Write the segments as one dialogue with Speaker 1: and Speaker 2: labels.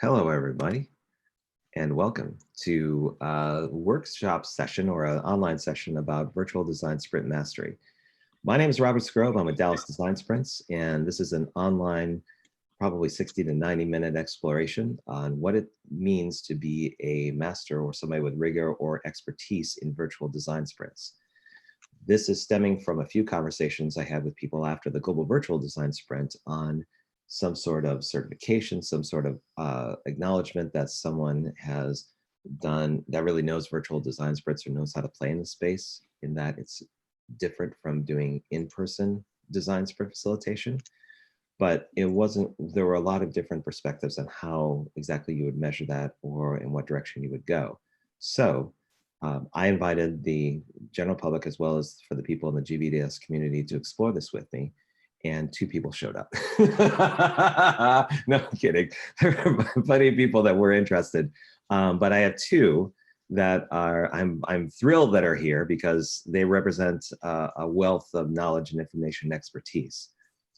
Speaker 1: Hello, everybody, and welcome to a workshop session or an online session about virtual design sprint mastery. My name is Robert Scrove. I'm with Dallas Design Sprints, and this is an online, probably 60 to 90-minute exploration on what it means to be a master or somebody with rigor or expertise in virtual design sprints. This is stemming from a few conversations I had with people after the Global Virtual Design Sprint on some sort of certification, some sort of acknowledgement that someone has done that really knows virtual design sprints or knows how to play in the space, in that it's different from doing in-person design sprint facilitation. But it wasn't, there were a lot of different perspectives on how exactly you would measure that or in what direction you would go. So I invited the general public as well as for the people in the GVDS community to explore this with me. And two people showed up. No, I'm kidding. There were plenty of people that were interested. But I have two that are, I'm thrilled that are here because they represent a wealth of knowledge and information and expertise.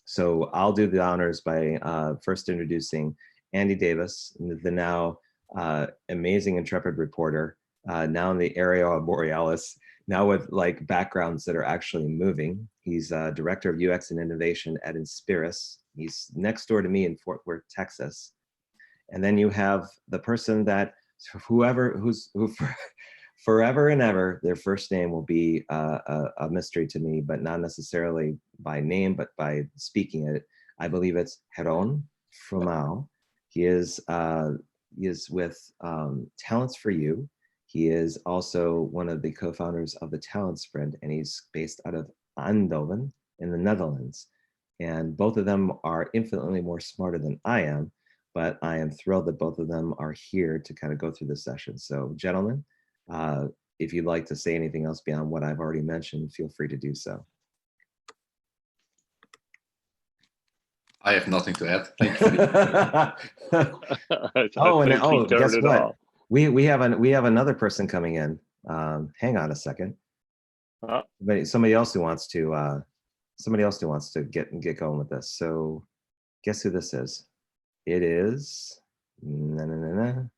Speaker 1: So I'll do the honors by first introducing Andy Davis, the now amazing intrepid reporter, now in the Aurora Borealis, now with like backgrounds that are actually moving. He's director of UX and innovation at Inspiris. He's next door to me in Fort Worth, Texas. And then you have the person that who forever and ever, their first name will be a mystery to me, but not necessarily by name, but by speaking it. I believe it's Heron Fromau. He is with Talents for You. He is also one of the co-founders of the Talent Sprint, and he's based out of Eindhoven in the Netherlands. And both of them are infinitely more smarter than I am, but I am thrilled that both of them are here to kind of go through this session. So gentlemen, if you'd like to say anything else beyond what I've already mentioned, feel free to do so.
Speaker 2: I have nothing to add. Thank you.
Speaker 1: Oh, guess what? We have another person coming in. Hang on a second. Somebody else who wants to get going with this. So guess who this is? It is There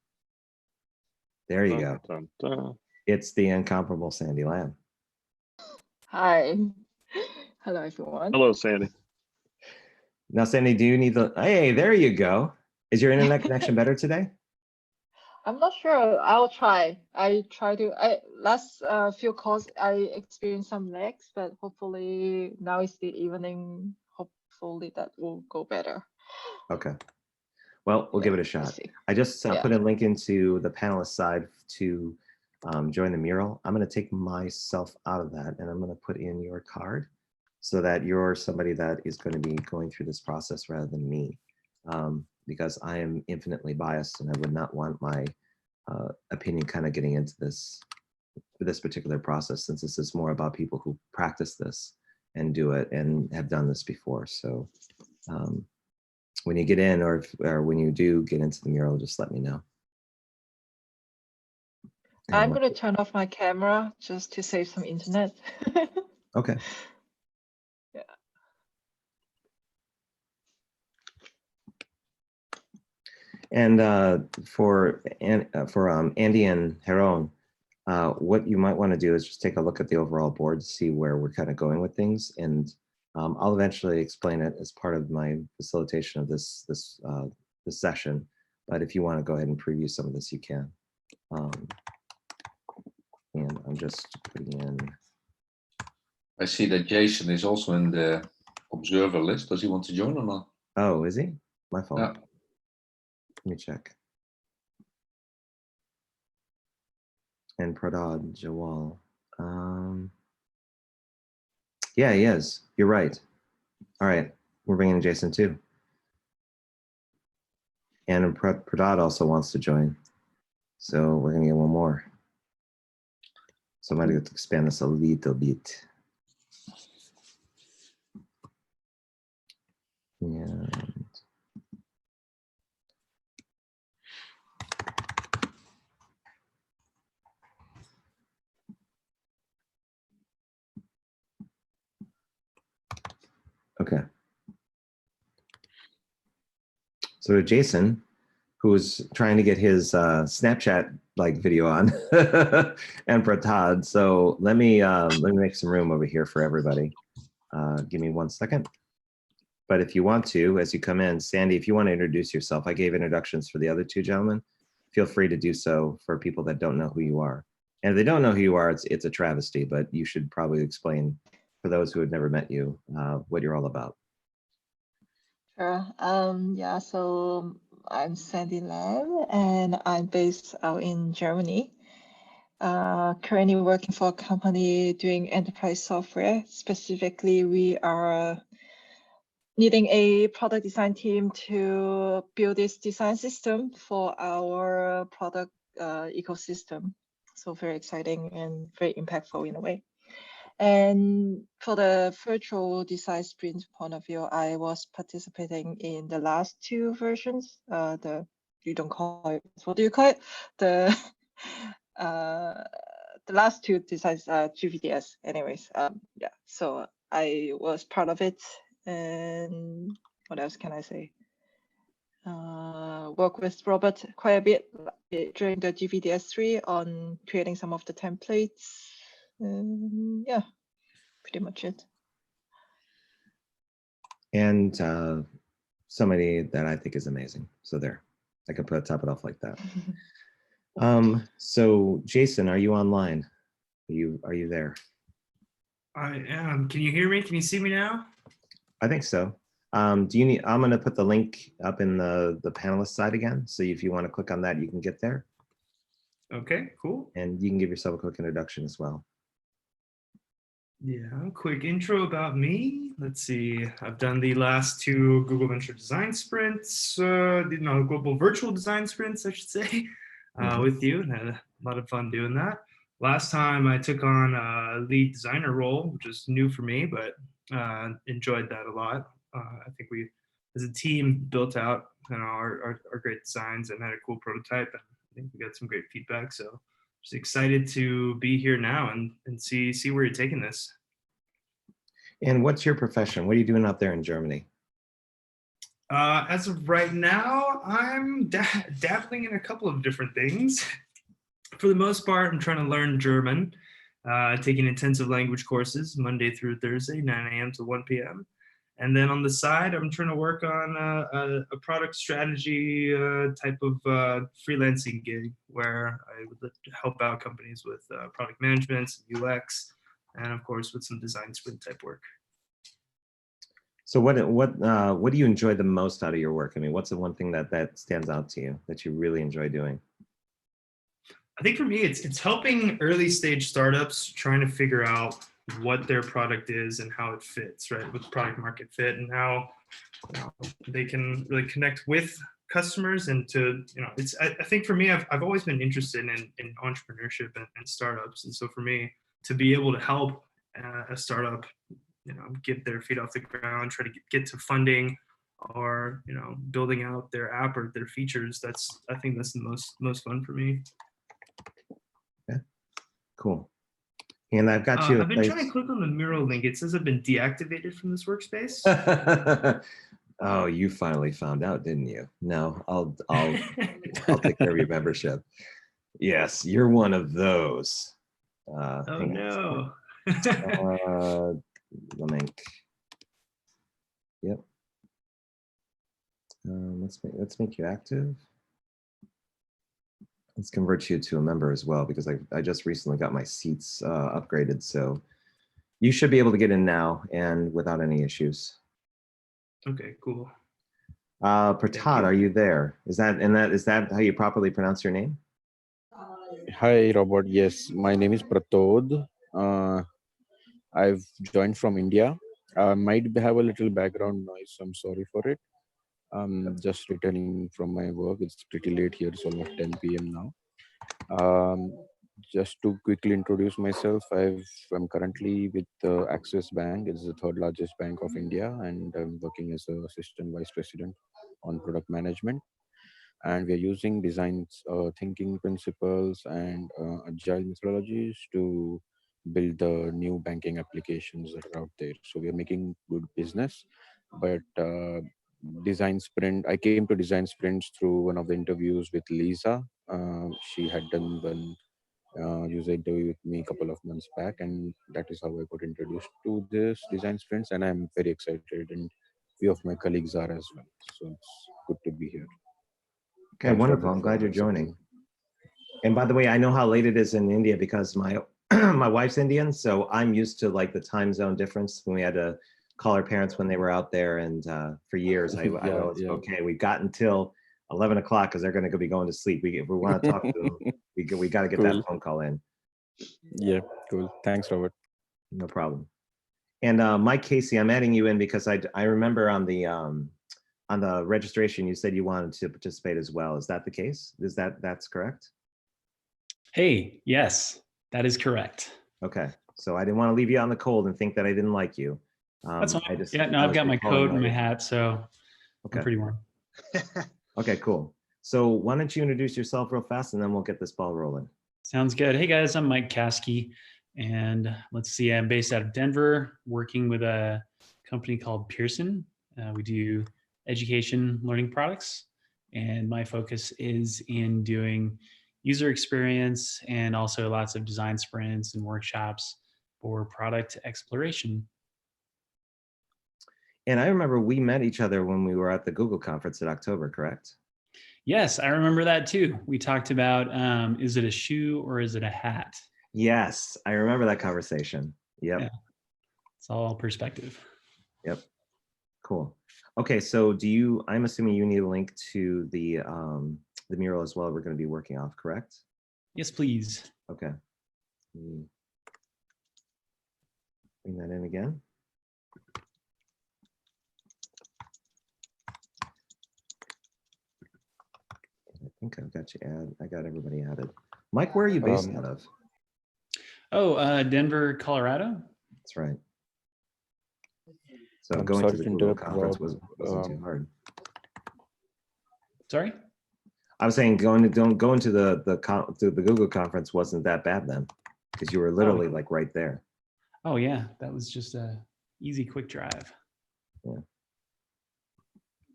Speaker 1: you go.
Speaker 3: Dun, dun, dun.
Speaker 1: It's the incomparable Sandy Lamb.
Speaker 4: Hi. Hello, everyone.
Speaker 3: Hello, Sandy.
Speaker 1: Now, Sandy, do you need the? Hey, there you go. Is your internet connection better today?
Speaker 4: I'm not sure. I'll try. Last few calls I experienced some lags, but hopefully now it's the evening. Hopefully that will go better.
Speaker 1: Okay. Well, we'll give it a shot. I just put a link into the panelist side to join the mural. I'm going to take myself out of that, and I'm going to put in your card so that you're somebody that is going to be going through this process rather than me, because I am infinitely biased, and I would not want my opinion kind of getting into this particular process, since this is more about people who practice this and do it and have done this before. So when you get in, or when you do get into the mural, just let me know.
Speaker 4: I'm going to turn off my camera just to save some internet.
Speaker 1: Okay.
Speaker 4: Yeah.
Speaker 1: And for Andy and Heron, what you might want to do is just take a look at the overall board to see where we're kind of going with things, and I'll eventually explain it as part of my facilitation of this session. But if you want to go ahead and preview some of this, you can. And I'm just putting in.
Speaker 2: I see that Jason is also in the observer list. Does he want to join or not?
Speaker 1: Oh, is he? My fault.
Speaker 2: Yeah.
Speaker 1: Let me check. And Pradad Jawal. Yeah, he is. You're right. All right, we're bringing in Jason too. And Pradad also wants to join. So we're gonna get one more. So I'm gonna expand this a little bit. And okay. So Jason, who's trying to get his Snapchat like video on, and Pratod. So let me make some room over here for everybody. Give me 1 second. But if you want to, as you come in, Sandy, if you want to introduce yourself, I gave introductions for the other two gentlemen. Feel free to do so for people that don't know who you are. And if they don't know who you are, it's a travesty, but you should probably explain for those who have never met you what you're all about.
Speaker 4: Sure. Yeah, so I'm Sandy Lam and I'm based out in Germany. Currently working for a company doing enterprise software. Specifically, we are needing a product design team to build this design system for our product ecosystem. So very exciting and very impactful in a way. And for the virtual design sprint point of view, I was participating in the last two versions. You don't call it, what do you call it? The last two designs, GVDS. Anyways, yeah. So I was part of it, and what else can I say? Work with Robert quite a bit during the GVDS3 on creating some of the templates. Yeah, pretty much it.
Speaker 1: And somebody that I think is amazing. So there, I can top it off like that. So Jason, are you online? Are you there?
Speaker 3: I am. Can you hear me? Can you see me now?
Speaker 1: I think so. Do you need? I'm going to put the link up in the panelist side again. So if you want to click on that, you can get there.
Speaker 3: Okay, cool.
Speaker 1: And you can give yourself a quick introduction as well.
Speaker 3: Yeah, quick intro about me. Let's see. I've done the last two Google Venture Design Sprints, Global Virtual Design Sprints, I should say, with you, and had a lot of fun doing that. Last time I took on a lead designer role, which is new for me, but enjoyed that a lot. I think we, as a team, built out our great designs and had a cool prototype. And I think we got some great feedback. So just excited to be here now and see where you're taking this.
Speaker 1: And what's your profession? What are you doing out there in Germany?
Speaker 3: As of right now, I'm dabbling in a couple of different things. For the most part, I'm trying to learn German, taking intensive language courses Monday through Thursday, 9 a.m. to 1 p.m. And then on the side, I'm trying to work on a product strategy type of freelancing gig where I would help out companies with product management, UX, and of course with some design sprint type work.
Speaker 1: So what do you enjoy the most out of your work? I mean, what's the one thing that stands out to you that you really enjoy doing?
Speaker 3: I think for me, it's helping early stage startups trying to figure out what their product is and how it fits, right, with product market fit, and how they can really connect with customers. And to, I think for me, I've always been interested in entrepreneurship and startups. And so for me, to be able to help a startup, get their feet off the ground, try to get to funding, or building out their app or their features, I think that's the most fun for me.
Speaker 1: Yeah, cool. And I've got you.
Speaker 3: I've been trying to click on the mural link. It says I've been deactivated from this workspace.
Speaker 1: Oh, you finally found out, didn't you? No, I'll take care of your membership. Yes, you're one of those.
Speaker 3: Oh no.
Speaker 1: Link. Yep. Let's make you active. Let's convert you to a member as well, because I just recently got my seats upgraded, so you should be able to get in now and without any issues.
Speaker 3: Okay, cool.
Speaker 1: Pratod, are you there? Is that how you properly pronounce your name?
Speaker 5: Hi, Robert. Yes, my name is Pratod. I've joined from India. Might have a little background noise. I'm sorry for it. I'm just returning from my work. It's pretty late here. It's almost 10 p.m. now. Just to quickly introduce myself, I'm currently with Axis Bank. It's the third largest bank of India, and I'm working as an assistant vice president on product management. And we're using design thinking principles and agile methodologies to build the new banking applications that are out there. So we're making good business, but design sprint. I came to design sprints through one of the interviews with Lisa. She had done one user interview with me a couple of months back, and that is how I got introduced to this design sprints. And I'm very excited, and few of my colleagues are as well. So it's good to be here.
Speaker 1: Okay,
Speaker 5: Thanks,
Speaker 1: wonderful.
Speaker 5: Robert,
Speaker 1: I'm
Speaker 5: for
Speaker 1: glad you're
Speaker 5: accepting.
Speaker 1: joining. And by the way, I know how late it is in India because my my wife's Indian, so I'm used to like the time zone difference when we had to call our parents when they were out there. And for years, I would
Speaker 5: Yeah,
Speaker 1: always go,
Speaker 5: yeah,
Speaker 1: okay, we've got until 11 o'clock because they're going to be going to sleep. If we want to talk to them, we got to get
Speaker 5: cool.
Speaker 1: that phone call in.
Speaker 5: Yeah, cool. Thanks, Robert.
Speaker 1: No problem. And Mike Casey, I'm adding you in because I remember on the registration you said you wanted to participate as well. Is that the case? That's correct?
Speaker 6: Hey, yes, that is correct.
Speaker 1: Okay, so I didn't want to leave you on the cold and think that I didn't like you.
Speaker 6: That's fine. Yeah, no,
Speaker 1: I
Speaker 6: I've
Speaker 1: was
Speaker 6: got my
Speaker 1: recalling
Speaker 6: coat and my
Speaker 1: later.
Speaker 6: hat, so
Speaker 1: Okay.
Speaker 6: I'm pretty warm.
Speaker 1: Okay, cool. So why don't you introduce yourself real fast and then we'll get this ball rolling.
Speaker 6: Sounds good. Hey guys, I'm Mike Caskey, and let's see, I'm based out of Denver, working with a company called Pearson. We do education learning products, and my focus is in doing user experience and also lots of design sprints and workshops for product exploration.
Speaker 1: And I remember we met each other when we were at the Google conference in October, correct?
Speaker 6: Yes, I remember that too. We talked about, is it a shoe or is it a hat?
Speaker 1: Yes, I remember that conversation. Yep.
Speaker 6: Yeah. It's all perspective.
Speaker 1: Yep. Cool. Okay, so I'm assuming you need a link to the mural as well we're going to be working off, correct?
Speaker 6: Yes, please.
Speaker 1: Okay. Bring that in again. I think I've got I got everybody added. Mike, where are you based out of?
Speaker 6: Oh, Denver, Colorado.
Speaker 1: That's right. So
Speaker 5: I'm
Speaker 1: going to
Speaker 5: sorry
Speaker 1: the
Speaker 5: to
Speaker 1: Google
Speaker 5: interrupt,
Speaker 1: conference
Speaker 5: Rob.
Speaker 1: wasn't too hard.
Speaker 6: Sorry?
Speaker 1: I was saying going to the Google conference wasn't that bad then, because you were literally like right there.
Speaker 6: Oh yeah, that was just a easy, quick drive.
Speaker 1: Yeah.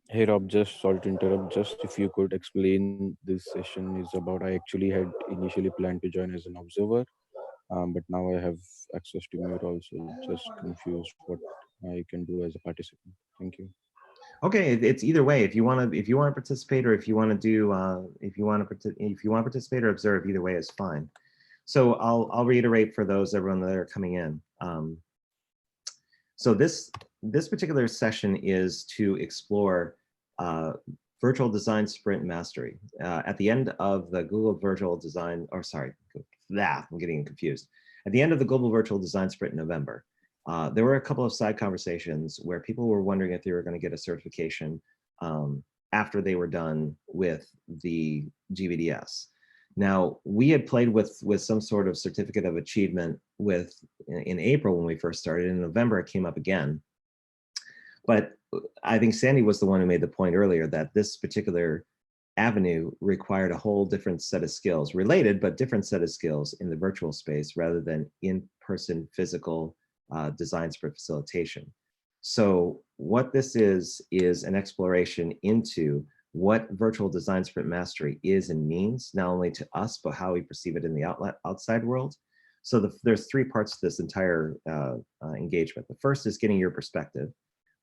Speaker 5: Hey Rob, just sorry to interrupt. Just if you could explain this session is about. I actually had initially planned to join as an observer, but now I have access to Mural, so just confused what I can do as a participant. Thank you.
Speaker 1: Okay, it's either way. If you want to participate, or if you want to do if you want to participate or observe, either way is fine. So I'll reiterate for everyone that are coming in. So this particular session is to explore virtual design sprint mastery. At the end of the Google virtual design, or sorry, I'm getting confused. At the end of the Global Virtual Design Sprint in November, there were a couple of side conversations where people were wondering if they were going to get a certification after they were done with the GVDS. Now, we had played with some sort of certificate of achievement in April when we first started. In November, it came up again. But I think Sandy was the one who made the point earlier that this particular avenue required a whole different set of skills, related but different set of skills in the virtual space rather than in-person physical design sprint facilitation. So what this is an exploration into what virtual design sprint mastery is and means, not only to us, but how we perceive it in the outside world. So there's three parts to this entire engagement. The first is getting your perspective,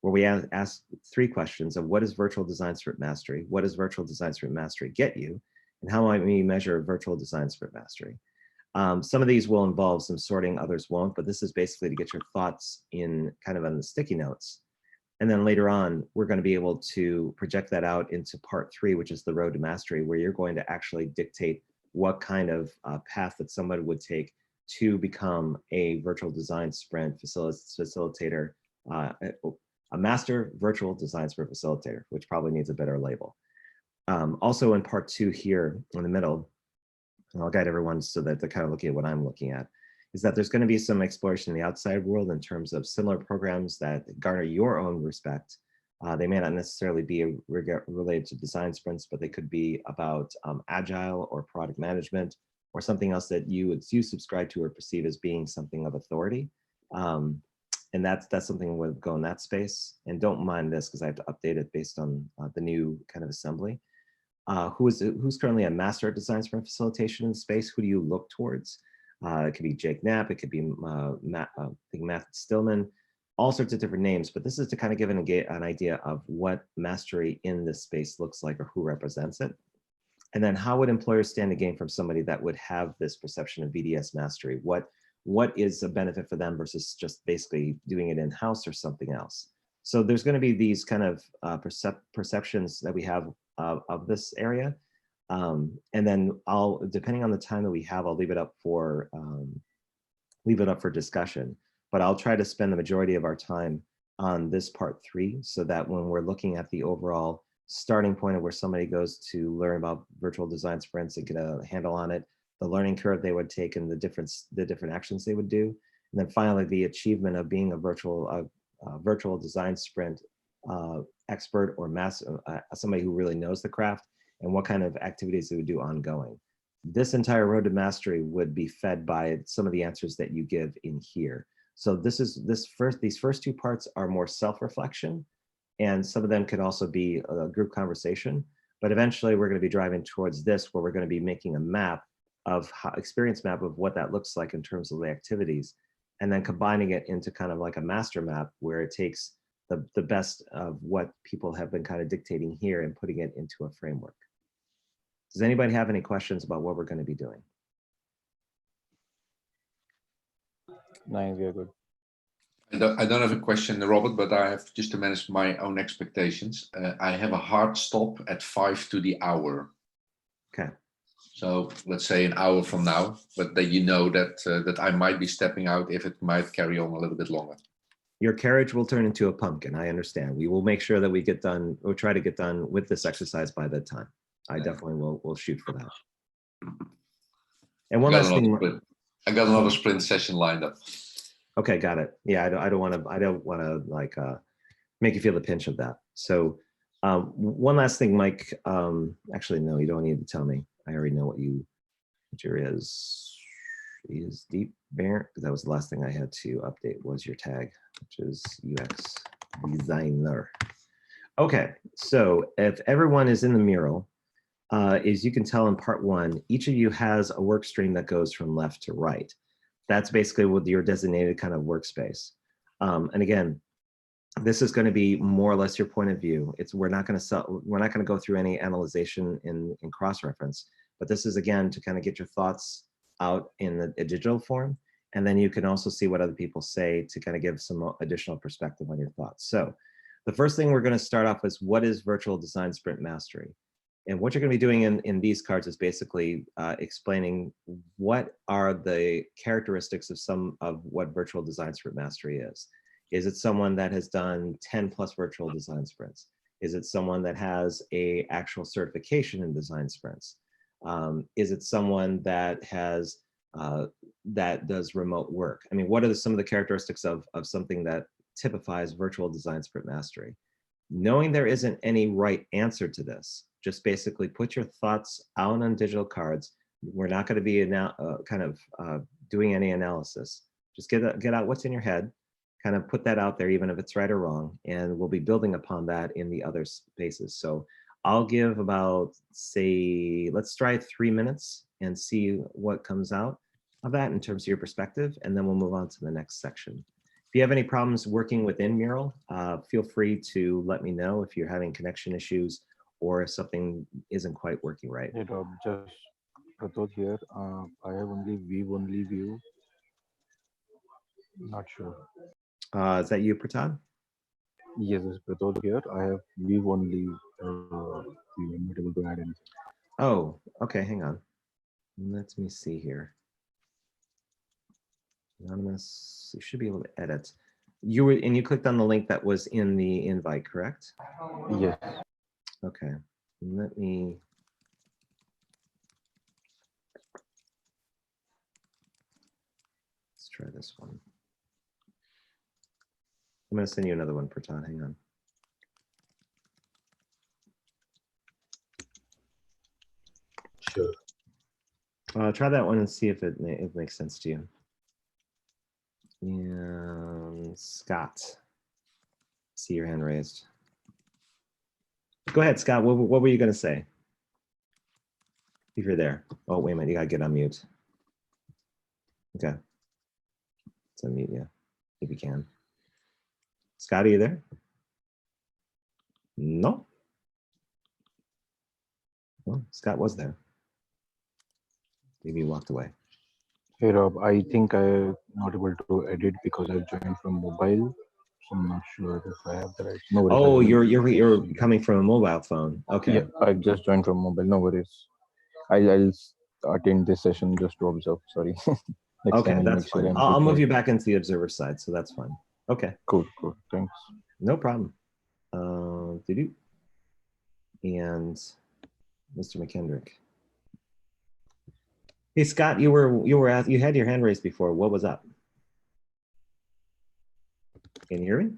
Speaker 1: where we ask three questions of what is virtual design sprint mastery, what does virtual design sprint mastery get you, and how might we measure virtual design sprint mastery. Some of these will involve some sorting, others won't, but this is basically to get your thoughts in kind of on the sticky notes. And then later on, we're going to be able to project that out into part 3, which is the road to mastery, where you're going to actually dictate what kind of path that somebody would take to become a virtual design sprint facilitator, a master virtual design sprint facilitator, which probably needs a better label. Also in part 2 here in the middle, and I'll guide everyone so that they're kind of looking at what I'm looking at, is that there's going to be some exploration in the outside world in terms of similar programs that garner your own respect. They may not necessarily be related to design sprints, but they could be about agile or product management or something else that you subscribe to or perceive as being something of authority. and that's something would go in that space. And don't mind this because I have to update it based on the new kind of assembly. Who's currently a master at design sprint facilitation in the space? Who do you look towards? It could be Jake Knapp, it could be Matt, I think Matt Stillman, all sorts of different names, but this is to kind of give an idea of what mastery in this space looks like or who represents it. And then how would employers stand to gain from somebody that would have this perception of VDS mastery? What is a benefit for them versus just basically doing it in-house or something else? So there's going to be these kind of perceptions that we have of this area. And then depending on the time that we have, I'll leave it up for discussion, but I'll try to spend the majority of our time on this part 3 so that when we're looking at the overall starting point of where somebody goes to learn about virtual design sprints and get a handle on it, the learning curve they would take and the different actions they would do. And then finally, the achievement of being a virtual design sprint expert or somebody who really knows the craft and what kind of activities they would do ongoing. This entire road to mastery would be fed by some of the answers that you give in here. So these first 2 parts are more self-reflection, and some of them could also be a group conversation. But eventually we're going to be driving towards this, where we're going to be making a map of experience map of what that looks like in terms of the activities, and then combining it into kind of like a master map where it takes the best of what people have been kind of dictating here and putting it into a framework. Does anybody have any questions about what we're going to be doing?
Speaker 5: Nice, we are good.
Speaker 2: I don't have a question, Robert, but I have just to manage my own expectations. I have a hard stop at 5 to the hour.
Speaker 1: Okay.
Speaker 2: So let's say an hour from now, but that you know that that I might be stepping out if it might carry on a little bit longer.
Speaker 1: Your carriage will turn into a pumpkin. I understand. We will make sure that we get done. We'll try to get done with this exercise by that time. I definitely will shoot for that. And one last thing.
Speaker 2: I got another sprint session lined up.
Speaker 1: Okay, got it. Yeah, I don't want to like make you feel the pinch of that. So one last thing, Mike. Actually, no, you don't need to tell me. I already know what your is deep variant, because that was the last thing I had to update was your tag, which is UX designer. Okay, so if everyone is in the mural, as you can tell in part 1, each of you has a work stream that goes from left to right. That's basically with your designated kind of workspace. And again, this is going to be more or less your point of view. We're not going to go through any analyzation in cross-reference, but this is again to kind of get your thoughts out in a digital form, and then you can also see what other people say to kind of give some additional perspective on your thoughts. So the first thing we're going to start off is, what is virtual design sprint mastery? And what you're going to be doing in these cards is basically explaining what are the characteristics of what virtual design sprint mastery is. Is it someone that has done 10 plus virtual design sprints? Is it someone that has a actual certification in design sprints? Is it someone that has that does remote work? I mean, what are some of the characteristics of something that typifies virtual design sprint mastery? Knowing there isn't any right answer to this, just basically put your thoughts out on digital cards. We're not going to be doing any analysis. Just get out what's in your head, kind of put that out there, even if it's right or wrong, and we'll be building upon that in the other spaces. So I'll give about, say, let's try 3 minutes and see what comes out of that in terms of your perspective, and then we'll move on to the next section. If you have any problems working within Mural, feel free to let me know if you're having connection issues or if something isn't quite working right.
Speaker 5: Hey Rob, just Pratot here. I have only view. Not sure.
Speaker 1: Is that you, Pratad?
Speaker 5: Yes, it's Pratot here. I have view only view. I'm not able to add anything.
Speaker 1: Oh, okay, hang on. Let me see here. Anonymous, you should be able to edit. You clicked on the link that was in the invite, correct?
Speaker 5: Yes.
Speaker 1: Okay, let me. Let's try this one. I'm going to send you another one, Pratad. Hang on.
Speaker 5: Sure.
Speaker 1: Try that one and see if it makes sense to you. And Scott, see your hand raised. Go ahead, Scott. What were you going to say? If you're there. Oh, wait a minute. You got to get on mute. Okay. Let's unmute you if you can. Scott, are you there? No. Well, Scott was there. Maybe he walked away.
Speaker 5: Hey Rob, I think I'm not able to edit because I've joined from mobile. So I'm not sure if I have the right. No worries.
Speaker 1: Oh, you're coming from a mobile phone. Okay.
Speaker 5: Yeah, I just joined from mobile. No worries. I'll attend this session just to observe. Sorry. Next
Speaker 1: Okay,
Speaker 5: time I'll
Speaker 1: that's
Speaker 5: make sure
Speaker 1: fine.
Speaker 5: I'm
Speaker 1: I'll move
Speaker 5: prepared.
Speaker 1: you back into the observer side, so that's fine. Okay,
Speaker 5: Cool. Thanks.
Speaker 1: no problem. Did you? And Mr. McKendrick. Hey Scott, you had your hand raised before. What was up? Can you hear me?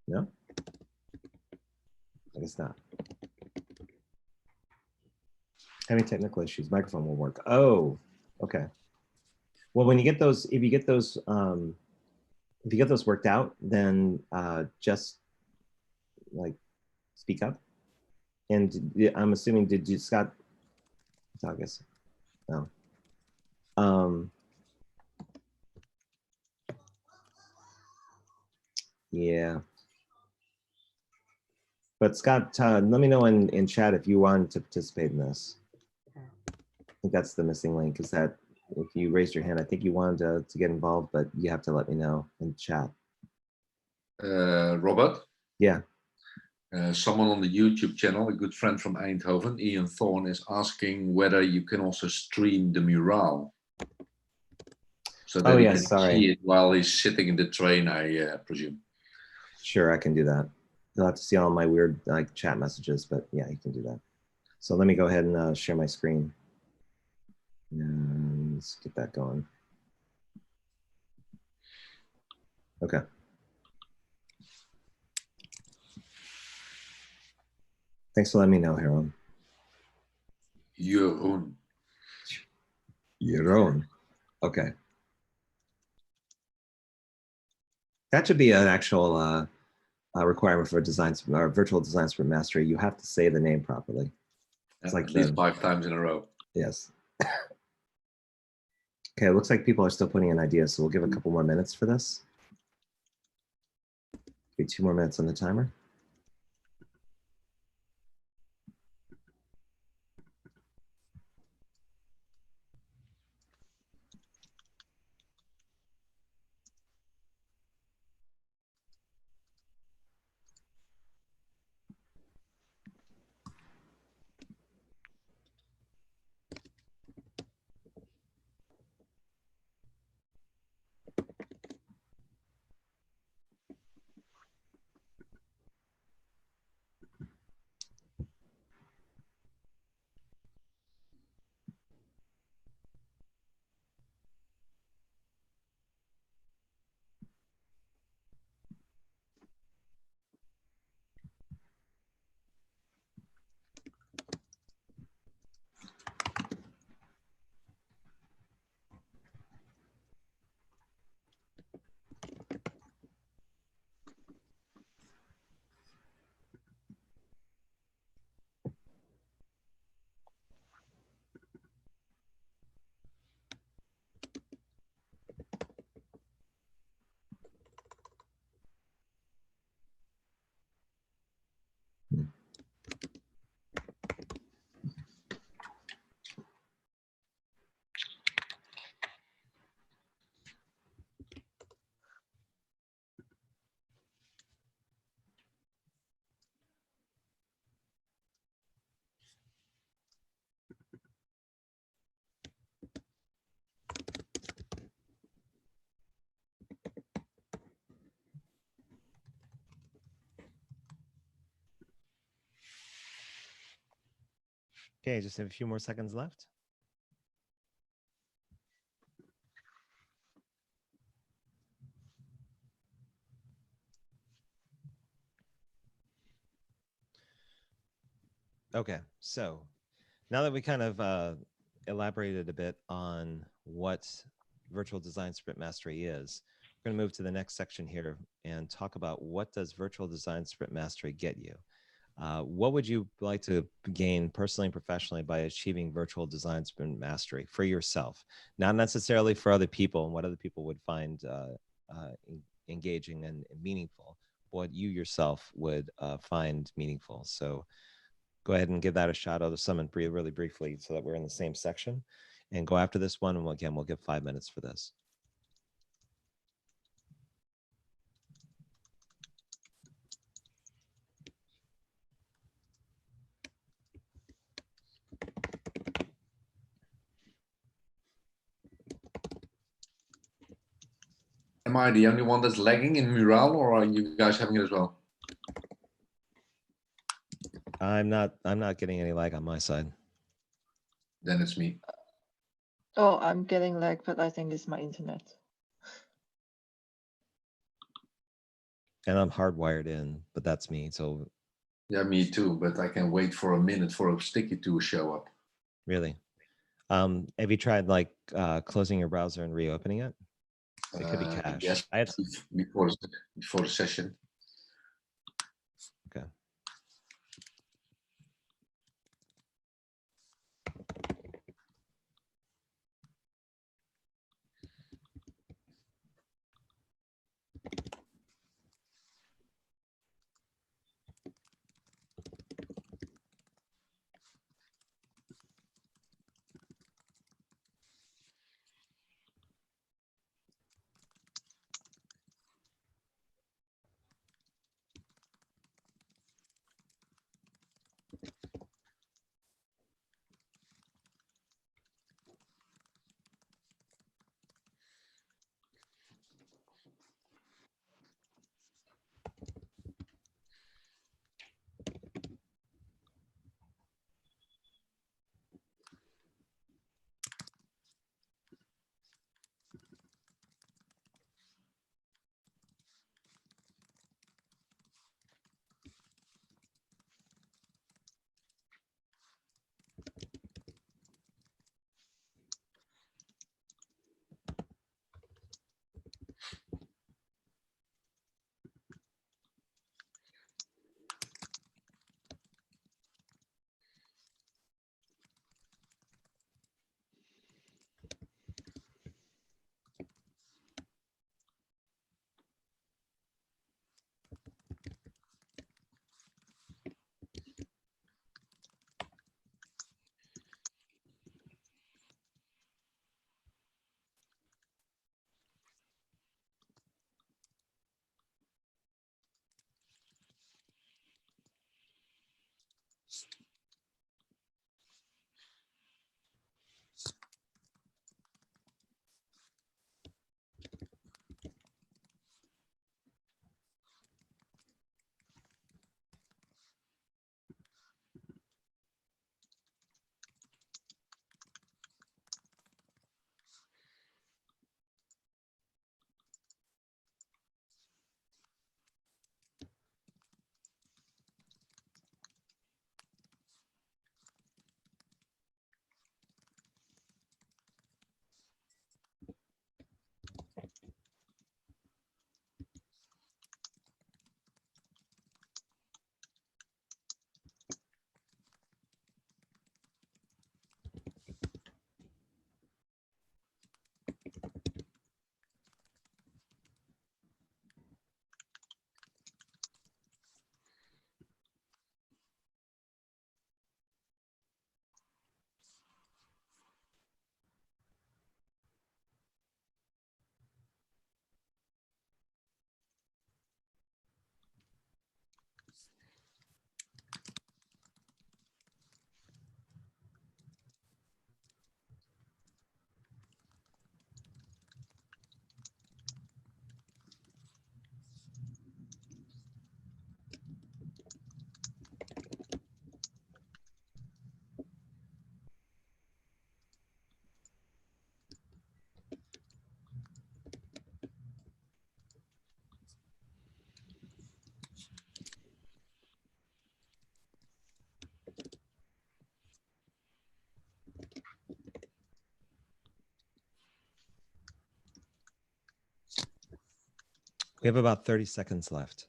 Speaker 1: No? I guess not. Having technical issues. Microphone won't work. Oh, okay. Well, when you get those, if you get those worked out, then just like speak up. And I'm assuming, did you, Scott? I guess. No. Yeah. But Scott, let me know in chat if you want to participate in this. I think that's the missing link, is that if you raised your hand, I think you wanted to get involved, but you have to let me know in chat.
Speaker 2: Robert?
Speaker 1: Yeah.
Speaker 2: Someone on the YouTube channel, a good friend from Eindhoven, Ian Thorne, is asking whether you can also stream the mural. So that he can see it while he's sitting in the train, I presume.
Speaker 1: Sure, I can do that. You'll have to see all my weird like chat messages, but yeah, you can do that. So let me go ahead and share my screen. And let's get that going. Okay. Thanks for letting me know, Harold.
Speaker 2: Your own.
Speaker 1: Your own. Okay. That should be an actual requirement for virtual design sprint mastery. You have to say the name properly. It's like
Speaker 2: at least 5 times in a row.
Speaker 1: Yes. Okay, it looks like people are still putting in ideas, so we'll give a couple more minutes for this. Give 2 more minutes on the timer. Okay, just have a few more seconds left. Okay, so now that we kind of elaborated a bit on what virtual design sprint mastery is, we're We're going to move to the next section here and talk about what does virtual design sprint mastery get you? What would you like to gain personally and professionally by achieving virtual design sprint mastery for yourself? Not necessarily for other people and what other people would find engaging and meaningful, what you yourself would find meaningful. So go ahead and give that a shot. I'll just summon really briefly so that we're in the same section, and go after this one. And again, we'll give 5 minutes for this.
Speaker 2: Am I the only one that's lagging in Mural, or are you guys having it as well?
Speaker 1: I'm not getting any lag on my side.
Speaker 2: Then it's me.
Speaker 4: Oh, I'm getting lag, but I think it's my internet.
Speaker 1: And I'm hardwired in, but that's me. So
Speaker 2: Yeah, me too. But I can wait for a minute for a sticky to show up.
Speaker 1: really, have you tried like closing your browser and reopening it? It could be cache.
Speaker 2: Yes, before the session.
Speaker 1: Okay. We have about 30 seconds left.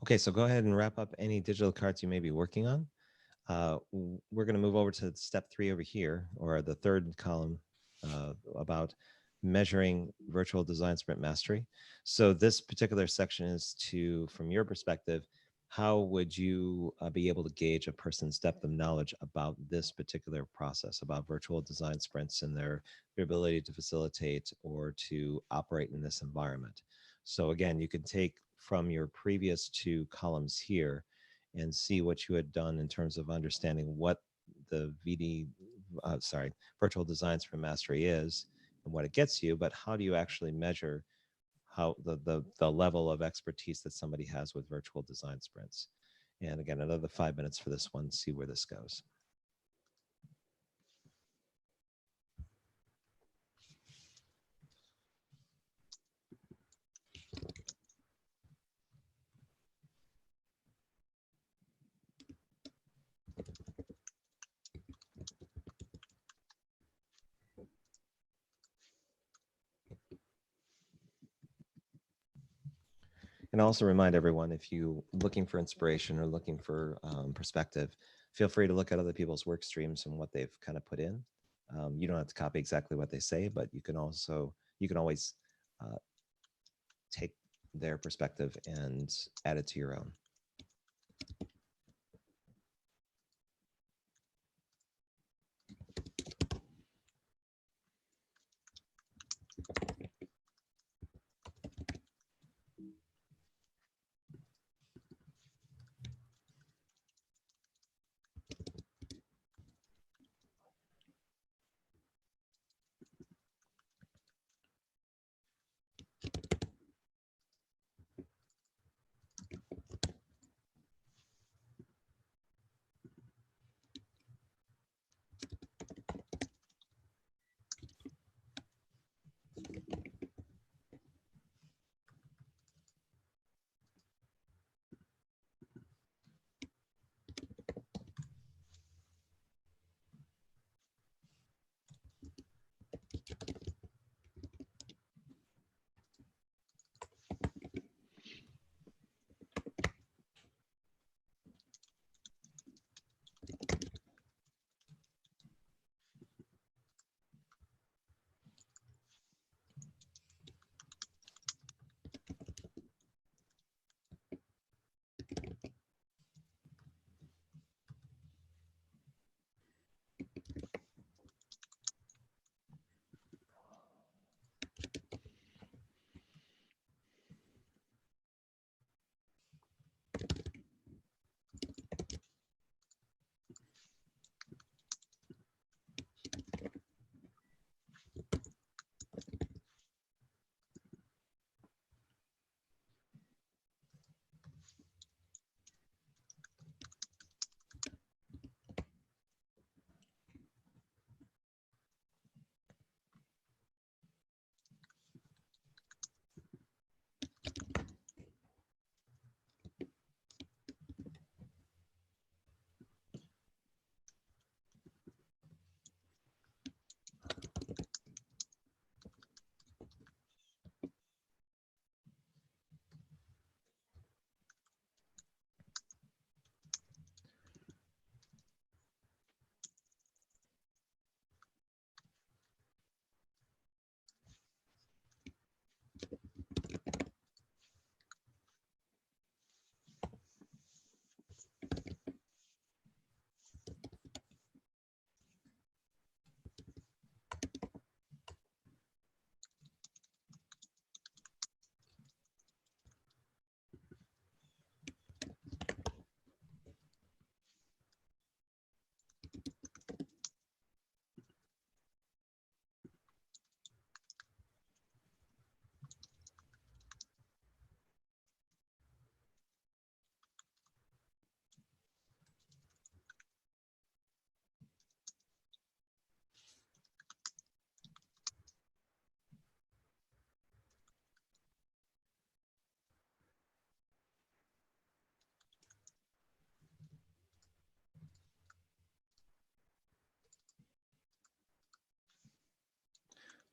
Speaker 1: Okay, so go ahead and wrap up any digital cards you may be working on. We're going to move over to step 3 over here, or the third column, about measuring virtual design sprint mastery. So this particular section is to, from your perspective, how would you be able to gauge a person's depth of knowledge about this particular process, about virtual design sprints and their ability to facilitate or to operate in this environment? So again, you could take from your previous 2 columns here and see what you had done in terms of understanding what the virtual design sprint mastery is and what it gets you, but how do you actually measure how the level of expertise that somebody has with virtual design sprints? And again, another 5 minutes for this one, see where this goes. And also remind everyone, if you're looking for inspiration or looking for perspective, feel free to look at other people's work streams and what they've kind of put in. You don't have to copy exactly what they say, but you can always take their perspective and add it to your own.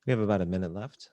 Speaker 1: We have about a minute left.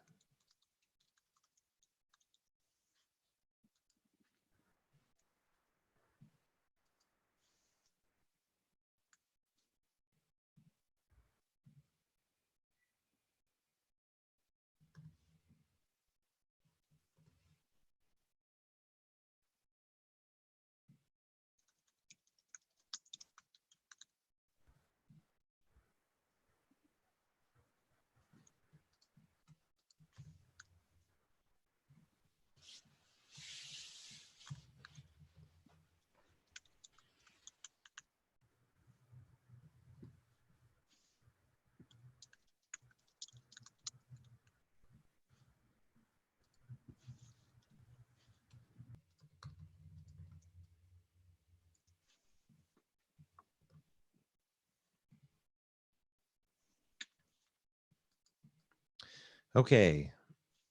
Speaker 1: Okay,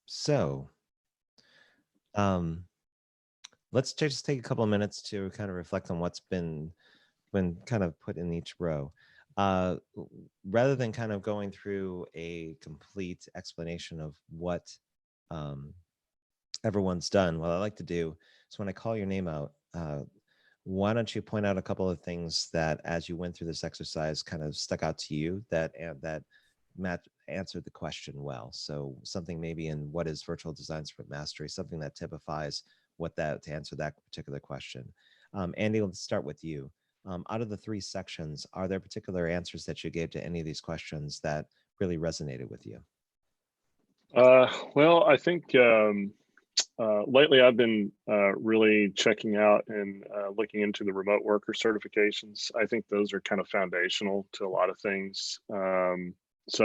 Speaker 1: so let's just take a couple of minutes to kind of reflect on what's been kind of put in each row. Rather than kind of going through a complete explanation of what everyone's done, what I like to do is when I call your name out, why don't you point out a couple of things that as you went through this exercise kind of stuck out to you that answered the question well. So something maybe in what is virtual design sprint mastery, something that typifies what that to answer that particular question. Andy, let's start with you. Out of the 3 sections, are there particular answers that you gave to any of these questions that really resonated with you?
Speaker 7: Well, I think lately I've been really checking out and looking into the remote worker certifications. I think those are kind of foundational to a lot of things. So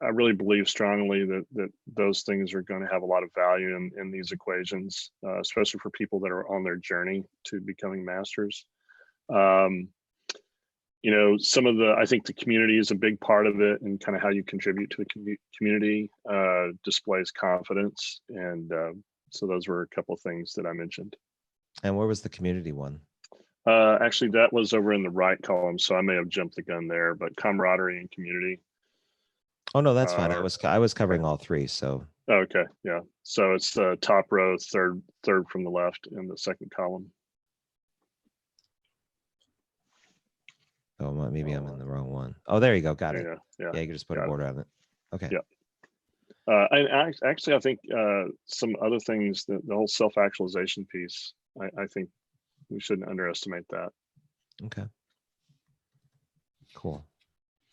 Speaker 7: I really believe strongly that those things are going to have a lot of value in these equations, especially for people that are on their journey to becoming masters. You know, I think the community is a big part of it, and kind of how you contribute to the community displays confidence. And so those were a couple of things that I mentioned.
Speaker 1: And where was the community one?
Speaker 7: Actually, that was over in the right column, so I may have jumped the gun there, but camaraderie and community.
Speaker 1: Oh, no, that's fine. I was covering all 3, so.
Speaker 7: Okay, yeah. So it's the top row, third from the left in the second column.
Speaker 1: Oh, maybe I'm in the wrong one. Oh, there you go. Got it.
Speaker 7: Yeah,
Speaker 1: you can just put a border on it. Okay.
Speaker 7: Yeah. And actually, I think some other things, the whole self-actualization piece, I think we shouldn't underestimate that.
Speaker 1: Okay. Cool.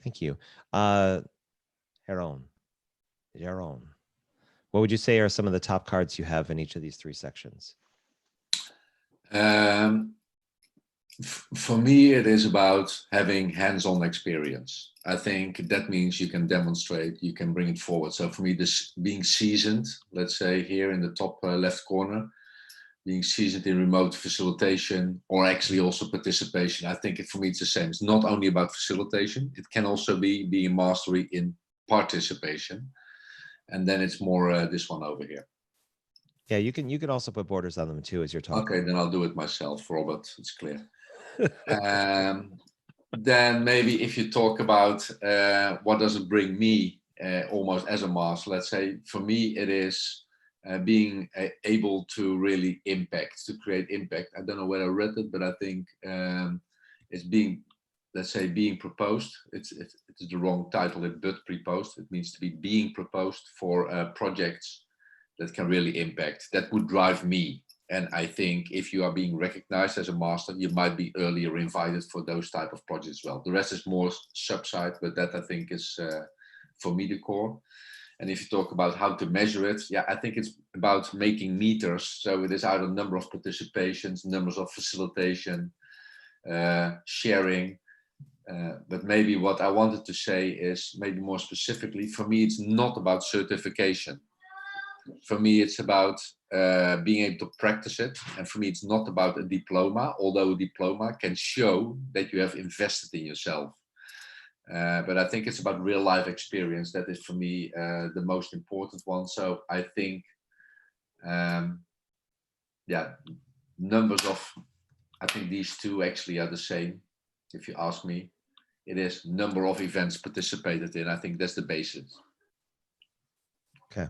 Speaker 1: Thank you. Jaron, what would you say are some of the top cards you have in each of these 3 sections?
Speaker 2: For me, it is about having hands-on experience. I think that means you can demonstrate, you can bring it forward. So for me, this being seasoned, let's say here in the top left corner, being seasoned in remote facilitation, or actually also participation, I think for me it's the same. It's not only about facilitation, it can also be being mastery in participation. And then it's more this one over here.
Speaker 1: Yeah, you can also put borders on them too as you're talking.
Speaker 2: Okay, then I'll do it myself, Robert. It's clear. Then maybe if you talk about what does it bring me almost as a master, let's say for me it is being able to really to create impact. I don't know where I read it, but I think it's being, let's say, being proposed. It's the wrong title, but proposed. It means to be being proposed for projects that can really impact. That would drive me. And I think if you are being recognized as a master, you might be earlier invited for those type of projects as well. The rest is more subside, but that I think is for me the core. And if you talk about how to measure it, yeah, I think it's about making meters. So it is either number of participations, numbers of facilitation, sharing. But maybe what I wanted to say is maybe more specifically, for me, it's not about certification. For me, it's about being able to practice it. And for me, it's not about a diploma, although a diploma can show that you have invested in yourself. But I think it's about real life experience. That is for me the most important one. So I think, yeah, numbers of, I think these 2 actually are the same. If you ask me, it is number of events participated in. I think that's the basis.
Speaker 1: Okay.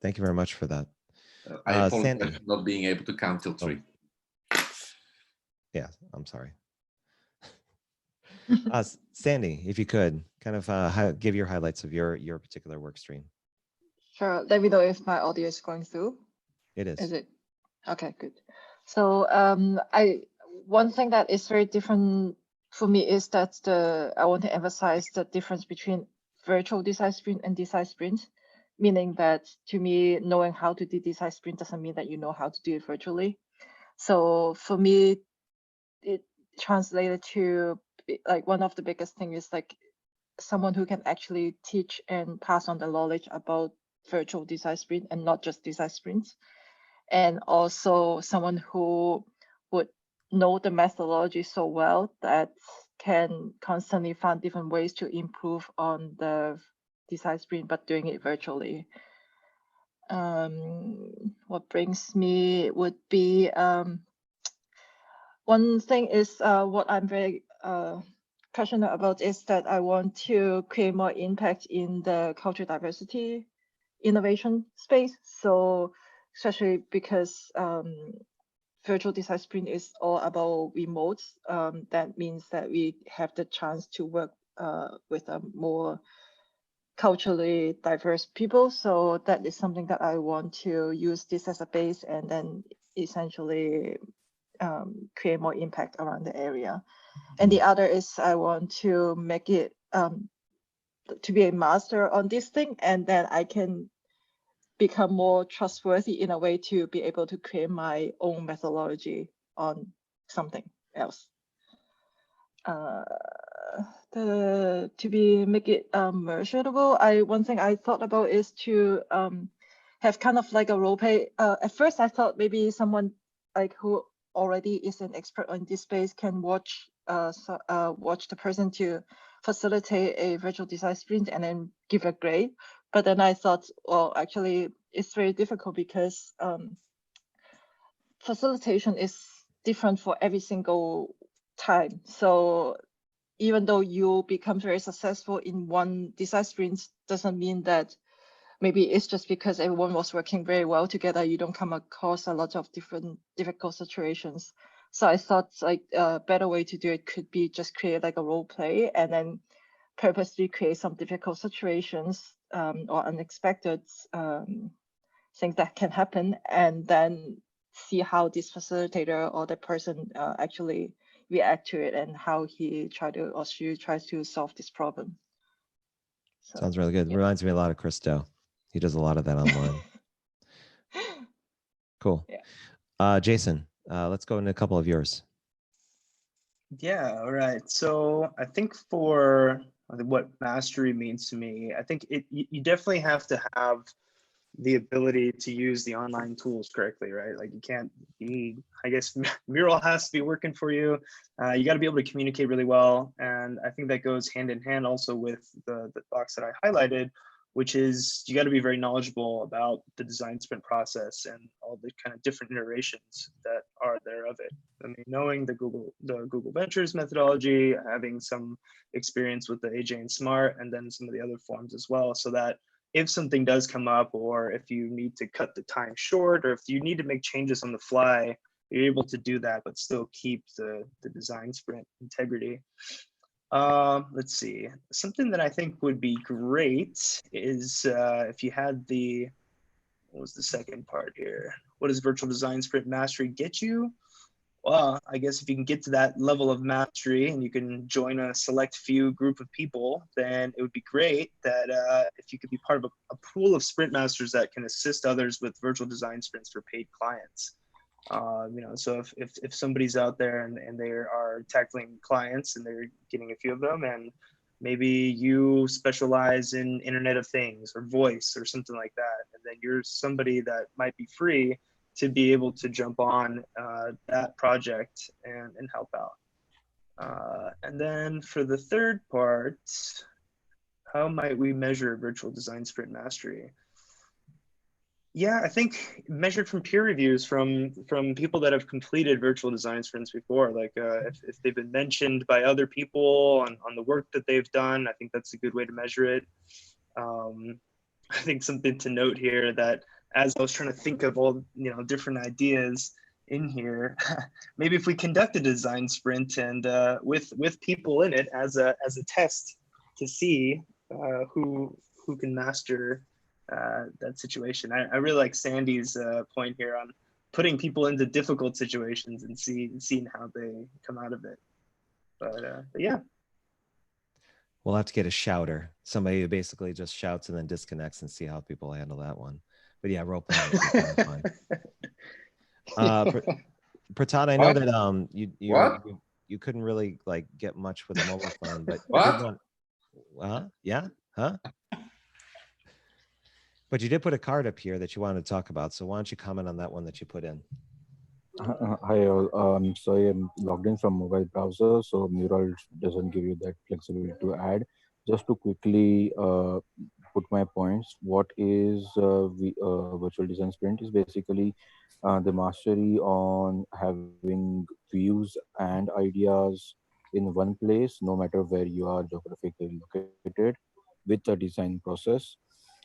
Speaker 1: Thank you very much for that.
Speaker 2: I apologize
Speaker 1: Sandy.
Speaker 2: for not being able to count till 3.
Speaker 1: Yeah, I'm sorry. Sandy, if you could kind of give your highlights of your particular work stream.
Speaker 4: Sure. Let me know if my audio is going through.
Speaker 1: It is.
Speaker 4: Is it? Okay, good. So one thing that is very different for me is that I want to emphasize the difference between virtual design sprint and design sprint, meaning that to me, knowing how to do design sprint doesn't mean that you know how to do it virtually. So for me, it translated to like one of the biggest thing is like someone who can actually teach and pass on the knowledge about virtual design sprint and not just design sprints. And also someone who would know the methodology so well that can constantly find different ways to improve on the design sprint, but doing it virtually. What brings me would be one thing is what I'm very passionate about is that I want to create more impact in the cultural diversity innovation space. So especially because virtual design sprint is all about remote. That means that we have the chance to work with a more culturally diverse people. So that is something that I want to use this as a base and then essentially create more impact around the area. And the other is I want to make it to be a master on this thing, and then I can become more trustworthy in a way to be able to create my own methodology on something else. To make it measurable, one thing I thought about is to have kind of like a role play. At first, I thought maybe someone like who already is an expert on this space can watch the person to facilitate a virtual design sprint and then give a grade. But then I thought, well, actually, it's very difficult because facilitation is different for every single time. So even though you become very successful in one design sprint, doesn't mean that maybe it's just because everyone was working very well together, you don't come across a lot of different difficult situations. So I thought like a better way to do it could be just create like a role play and then purposely create some difficult situations or unexpected things that can happen, and then see how this facilitator or the person actually react to it and how he or she tries to solve this problem. So,
Speaker 1: sounds really good.
Speaker 4: yeah.
Speaker 1: Reminds me a lot of Christo. He does a lot of that online. Cool.
Speaker 4: Yeah.
Speaker 1: Jason, let's go into a couple of yours.
Speaker 8: Yeah, all right. So I think for what mastery means to me, I think you definitely have to have the ability to use the online tools correctly, right? Like you can't be, I guess, Mural has to be working for you. You got to be able to communicate really well. And I think that goes hand in hand also with the box that I highlighted, which is you got to be very knowledgeable about the design sprint process and all the kind of different iterations that are there of it. I mean, knowing the Google Ventures methodology, having some experience with the AJ and Smart, and then some of the other forms as well, so that if something does come up, or if you need to cut the time short, or if you need to make changes on the fly, you're able to do that, but still keep the design sprint integrity. Let's see. Something that I think would be great is if you had what was the second part here? What does virtual design sprint mastery get you? Well, I guess if you can get to that level of mastery and you can join a select few group of people, then it would be great that if you could be part of a pool of sprint masters that can assist others with virtual design sprints for paid clients. So if somebody's out there and they are tackling clients and they're getting a few of them, and maybe you specialize in Internet of Things or voice or something like that, and then you're somebody that might be free to be able to jump on that project and help out. And then for the third part, how might we measure virtual design sprint mastery? Yeah, I think measured from peer reviews from people that have completed virtual design sprints before, like if they've been mentioned by other people on the work that they've done, I think that's a good way to measure it. I think something to note here that as I was trying to think of all, different ideas in here, maybe if we conduct a design sprint and with people in it as a test to see who can master that situation. I really like Sandy's point here on putting people into difficult situations and seeing how they come out of it. But yeah.
Speaker 1: We'll have to get a shouter, somebody who basically just shouts and then disconnects, and see how people handle that one. But yeah, role playing is kind of fun. Pratat, I know that you couldn't really like get much with a mobile phone, but but you did put a card up here that you wanted to talk about. So why don't you comment on that one that you put in?
Speaker 5: Hi all. Sorry, I'm logged in from mobile browser, so Mural doesn't give you that flexibility to add. Just to quickly put my points, what is virtual design sprint is basically the mastery on having views and ideas in one place, no matter where you are geographically located, with the design process.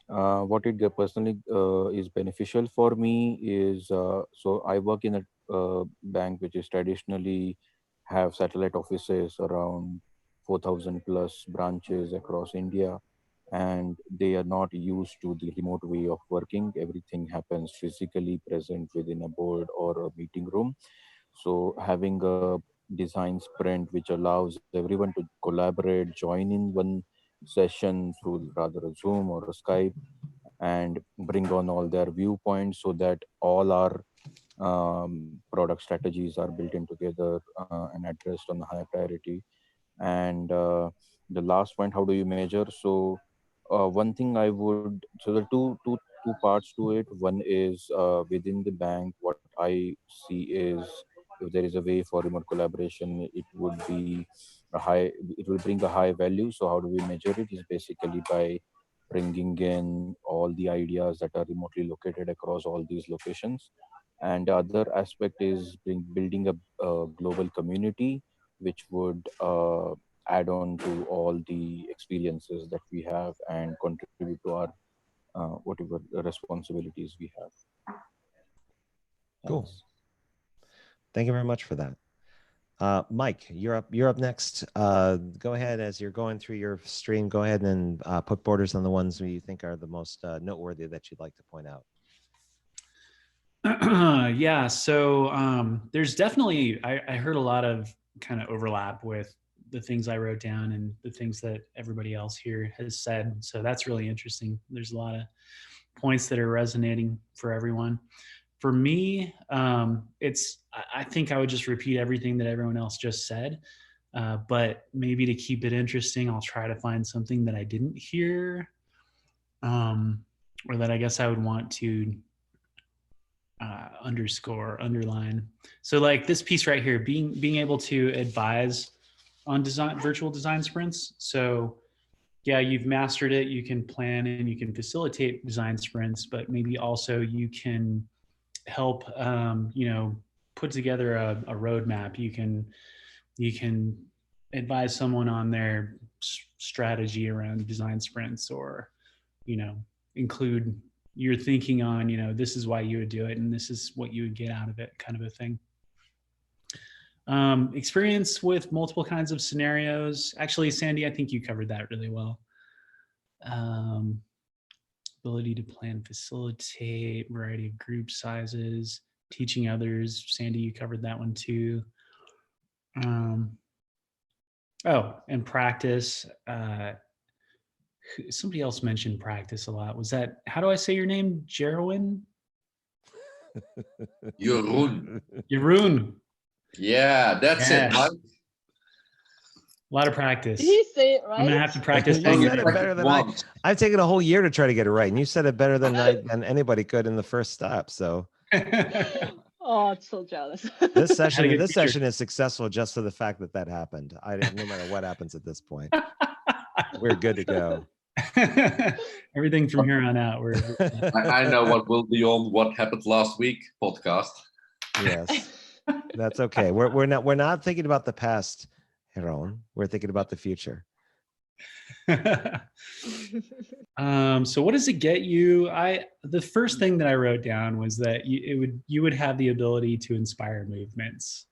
Speaker 5: What it personally is beneficial for me is, so I work in a bank which is traditionally have satellite offices around 4,000 plus branches across India, and they are not used to the remote way of working. Everything happens physically present within a board or a meeting room. So having a design sprint which allows everyone to collaborate, join in one session through rather a Zoom or a Skype, and bring on all their viewpoints so that all our product strategies are built in together and addressed on the high priority. And the last point, how do you measure? So one thing I would, so the two parts to it. One is within the bank, what I see is if there is a way for remote collaboration, it would be it will bring a high value. So how do we measure it? Is basically by bringing in all the ideas that are remotely located across all these locations. And the other aspect is building a global community, which would add on to all the experiences that we have and contribute to our whatever responsibilities we have.
Speaker 1: Cool. Thank you very much for that. Mike, you're up next. Go ahead, as you're going through your stream, go ahead and put borders on the ones you think are the most noteworthy that you'd like to point out.
Speaker 6: Yeah, so there's definitely, I heard a lot of kind of overlap with the things I wrote down and the things that everybody else here has said. So that's really interesting. There's a lot of points that are resonating for everyone. For me, I think I would just repeat everything that everyone else just said. But maybe to keep it interesting, I'll try to find something that I didn't hear, or that I guess I would want to underline. So like this piece right here, being able to advise on virtual design sprints. So yeah, you've mastered it. You can plan and you can facilitate design sprints, but maybe also you can help, put together a roadmap. You can advise someone on their strategy around design sprints, or, include your thinking on, this is why you would do it and this is what you would get out of it, kind of a thing. Experience with multiple kinds of scenarios. Actually, Sandy, I think you covered that really well. Ability to plan, facilitate, variety of group sizes, teaching others. Sandy, you covered that one too. And practice. Somebody else mentioned practice a lot. Was that, how do I say your name? Jeroen?
Speaker 2: Jeroen.
Speaker 6: Jeroen.
Speaker 2: Yeah, that's it, Mike.
Speaker 6: A lot of practice.
Speaker 4: Did he say it right?
Speaker 6: I'm gonna have to practice.
Speaker 1: You said it better than I've taken a whole year to try to get it right, and you said it better than anybody could in the first step. So.
Speaker 4: Oh, I'm so jealous.
Speaker 1: This session is successful just for the fact that happened. No matter what happens at this point, we're good to go.
Speaker 6: Everything from here on out.
Speaker 2: I know what will be on What Happened Last Week podcast.
Speaker 1: Yes, that's okay. We're not thinking about the past, Jeroen. We're thinking about the future.
Speaker 6: So what does it get you? The first thing that I wrote down was that you would have the ability to inspire movements.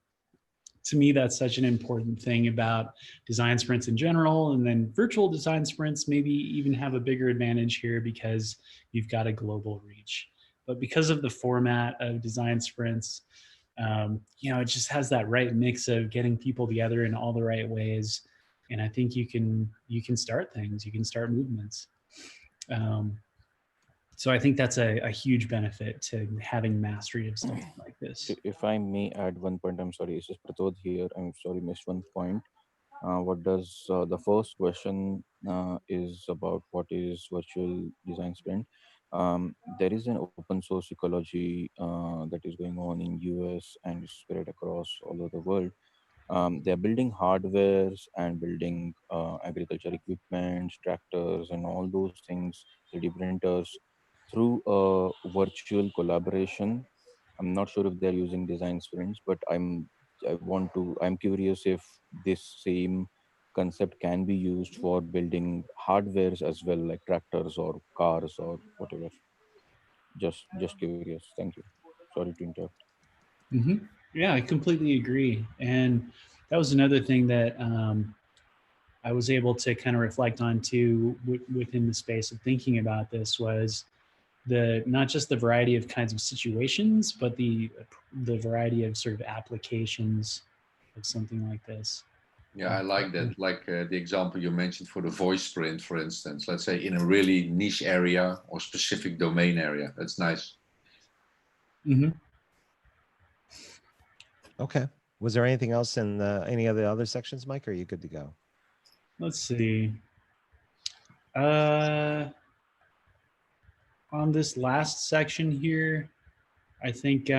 Speaker 6: To me, that's such an important thing about design sprints in general, and then virtual design sprints maybe even have a bigger advantage here because you've got a global reach. But because of the format of design sprints, it just has that right mix of getting people together in all the right ways. And I think you can start things, you can start movements. So I think that's a huge benefit to having mastery of something like this.
Speaker 5: If I may add one point, I'm sorry, this is Pratod here. I'm sorry, missed one point. What does the first question is about what is virtual design sprint? There is an open source ecology that is going on in US and spread across all over the world. They're building hardwares and building agriculture equipment, tractors, and all those things, 3D printers, through a virtual collaboration. I'm not sure if they're using design sprints, but I'm curious if this same concept can be used for building hardwares as well, like tractors or cars or whatever. Just curious. Thank you. Sorry to interrupt.
Speaker 6: Mm-hmm. Yeah, I completely agree. And that was another thing that I was able to kind of reflect on too within the space of thinking about this was not just the variety of kinds of situations, but the variety of sort of applications of something like this.
Speaker 2: Yeah, I like that. Like the example you mentioned for the voice sprint, for instance, let's say in a really niche area or specific domain area. That's nice.
Speaker 6: Mm-hmm.
Speaker 1: Okay. Was there anything else in any of the other sections, Mike, or are you good to go?
Speaker 6: Let's see. On this last section here, I think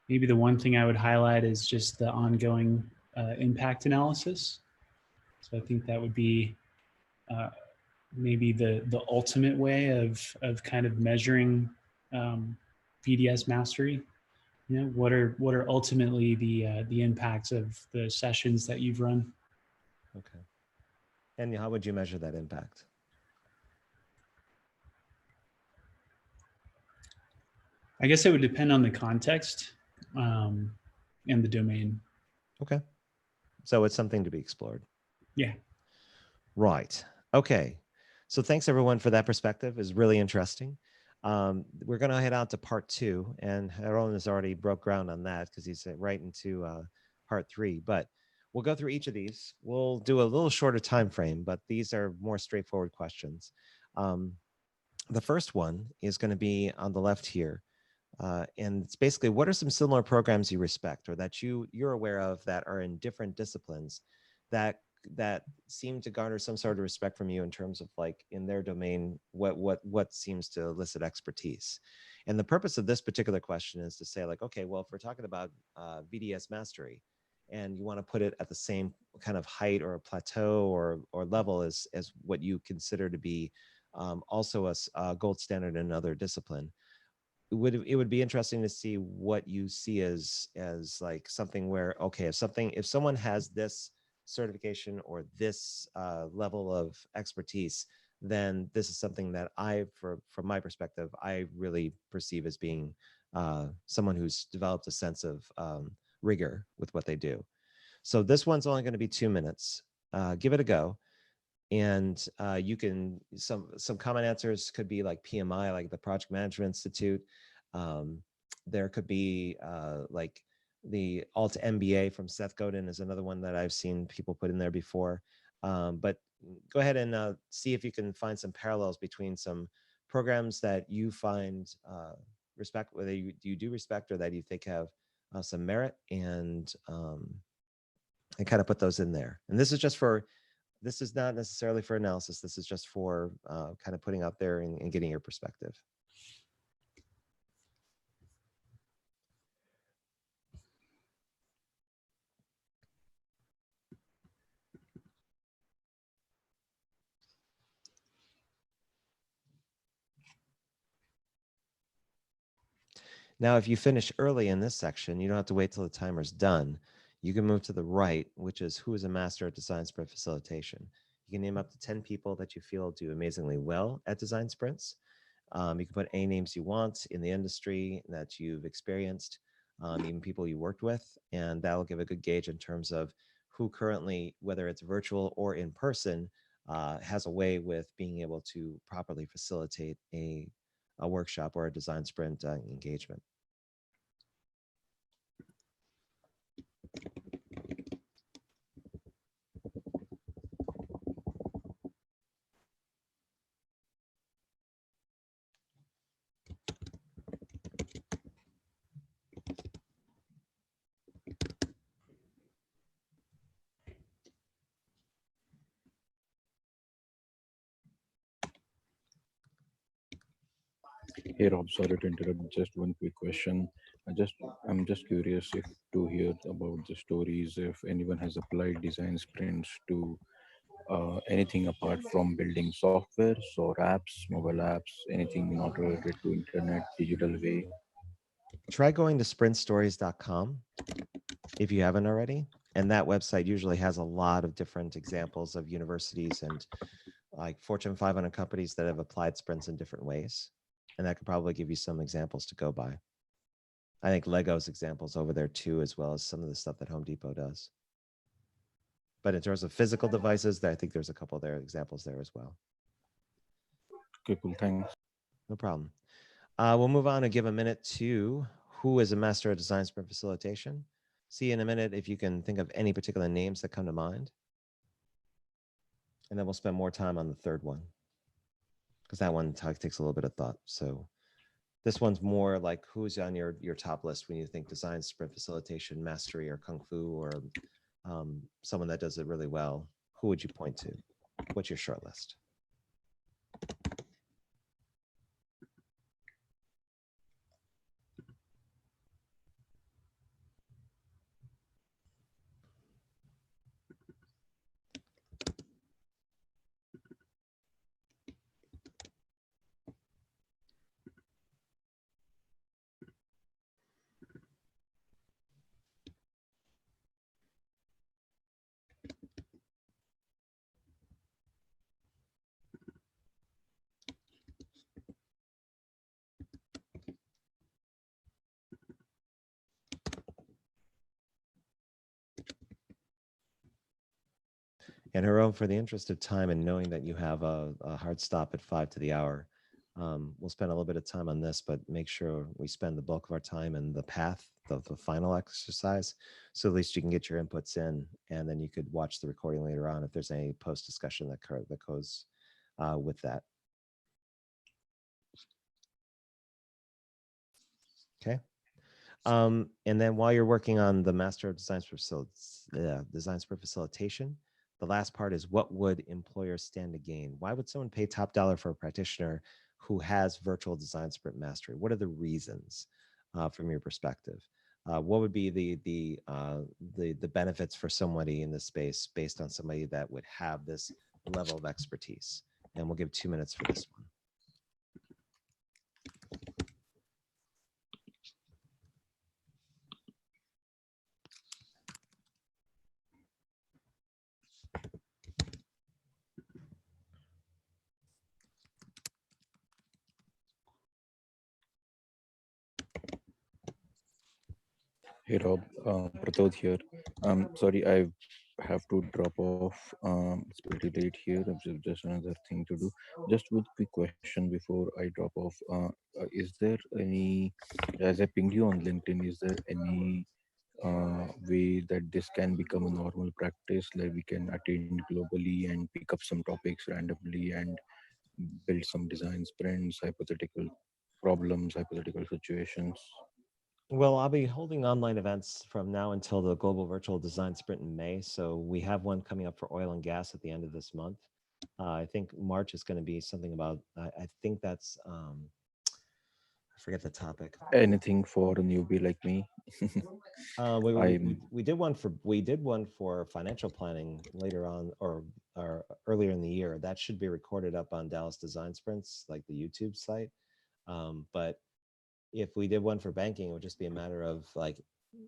Speaker 6: maybe the one thing I would highlight is just the ongoing impact analysis. So I think that would be maybe the ultimate way of kind of measuring VDS mastery. What are ultimately the impacts of the sessions that you've run?
Speaker 1: Okay. And how would you measure that impact?
Speaker 6: I guess it would depend on the context and the domain.
Speaker 1: Okay. So it's something to be explored.
Speaker 6: Yeah.
Speaker 1: Right. Okay. So thanks everyone for that perspective. It's really interesting. We're going to head out to part 2, and Harold has already broke ground on that because he's right into part 3. But we'll go through each of these. We'll do a little shorter time frame, but these are more straightforward questions. The first one is going to be on the left here. And it's basically, what are some similar programs you respect or that you're aware of that are in different disciplines that seem to garner some sort of respect from you in terms of like in their domain, what seems to elicit expertise. And the purpose of this particular question is to say like, okay, well, if we're talking about VDS mastery and you want to put it at the same kind of height or a plateau or level as what you consider to be also a gold standard in another discipline, it would be interesting to see what you see as like something where, okay, if someone has this certification or this level of expertise, then this is something that from my perspective, I really perceive as being someone who's developed a sense of rigor with what they do. So this one's only going to be 2 minutes. Give it a go. And you can, some common answers could be like PMI, like the Project Management Institute. There could be like the Alt MBA from Seth Godin is another one that I've seen people put in there before. But go ahead and see if you can find some parallels between some programs that you find respect, whether you do respect or that you think have some merit, and kind of put those in there. And this is not necessarily for analysis. This is just for kind of putting out there and getting your perspective. Now, if you finish early in this section, you don't have to wait till the timer's done. You can move to the right, which is who is a master at design sprint facilitation. You can name up to 10 people that you feel do amazingly well at design sprints. You can put any names you want in the industry that you've experienced, even people you worked with, and that'll give a good gauge in terms of who currently, whether it's virtual or in person, has a way with being able to properly facilitate a workshop or a design sprint engagement.
Speaker 5: Hey Rob, sorry to interrupt. Just one quick question. I'm just curious if to hear about the stories if anyone has applied design sprints to anything apart from building software, or apps, mobile apps, anything not related to internet, digital way.
Speaker 1: Try going to sprintstories.com if you haven't already. And that website usually has a lot of different examples of universities and like Fortune 500 companies that have applied sprints in different ways. And that could probably give you some examples to go by. I think Lego's examples over there too, as well as some of the stuff that Home Depot does. But in terms of physical devices, I think there's a couple there examples there as well.
Speaker 5: Okay, cool, thanks.
Speaker 1: No problem. We'll move on and give a minute to who is a master of design sprint facilitation. See in a minute if you can think of any particular names that come to mind. And then we'll spend more time on the third one, because that one takes a little bit of thought. So this one's more like who's on your top list when you think design sprint facilitation, mastery, or kung fu, or someone that does it really well. Who would you point to? What's your short list? And Haroon, for the interest of time and knowing that you have a hard stop at 5 to the hour, we'll spend a little bit of time on this, but make sure we spend the bulk of our time in the path, the final exercise, so at least you can get your inputs in, and then you could watch the recording later on if there's any post discussion that goes with that. Okay. And then while you're working on the Master of Design for Facilitation, the last part is, what would employers stand to gain? Why would someone pay top dollar for a practitioner who has virtual design sprint mastery? What are the reasons from your perspective? What would be the benefits for somebody in this space based on somebody that would have this level of expertise? And we'll give 2 minutes for this one.
Speaker 5: Hey Rob, Pratod here. Sorry, I have to drop off. It's pretty late here. I've just another thing to do. Just one quick question before I drop off. Is there any, as I pinged you on LinkedIn, is there any way that this can become a normal practice, like we can attend globally and pick up some topics randomly and build some design sprints, hypothetical problems, hypothetical situations?
Speaker 1: Well, I'll be holding online events from now until the Global Virtual Design Sprint in May. So we have one coming up for oil and gas at the end of this month. I think March is going to be something about, I think that's, I forget the topic.
Speaker 5: Anything for a newbie like me?
Speaker 1: We did one for financial planning later on, or earlier in the year. That should be recorded up on Dallas Design Sprints, like the YouTube site. But if we did one for banking, it would just be a matter of like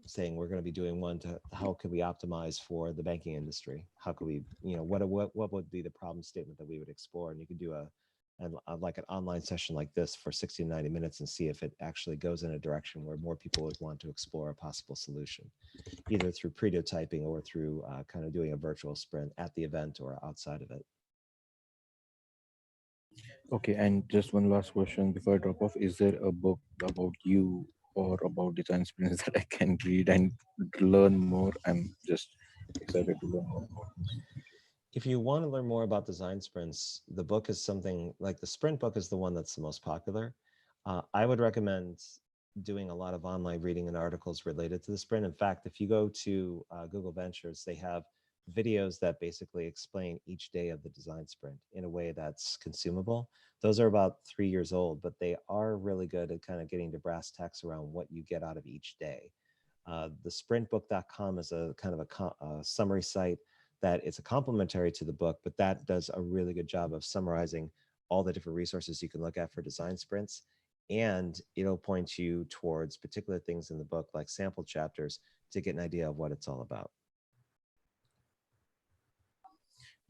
Speaker 1: saying we're going to be doing one to how could we optimize for the banking industry? How could we, you know, what would be the problem statement that we would explore? And you could do like an online session like this for 60 to 90 minutes and see if it actually goes in a direction where more people would want to explore a possible solution, either through pretotyping or through kind of doing a virtual sprint at the event or outside of it.
Speaker 5: Okay, and just one last question before I drop off. Is there a book about you or about design sprints that I can read and learn more? I'm just excited to learn more about this.
Speaker 1: If you want to learn more about design sprints, the book is something like the sprint book is the one that's the most popular. I would recommend doing a lot of online reading and articles related to the sprint. In fact, if you go to Google Ventures, they have videos that basically explain each day of the design sprint in a way that's consumable. Those are about 3 years old, but they are really good at kind of getting to brass tacks around what you get out of each day. The sprintbook.com is a kind of a summary site that it's a complementary to the book, but that does a really good job of summarizing all the different resources you can look at for design sprints. And it'll point you towards particular things in the book, like sample chapters, to get an idea of what it's all about.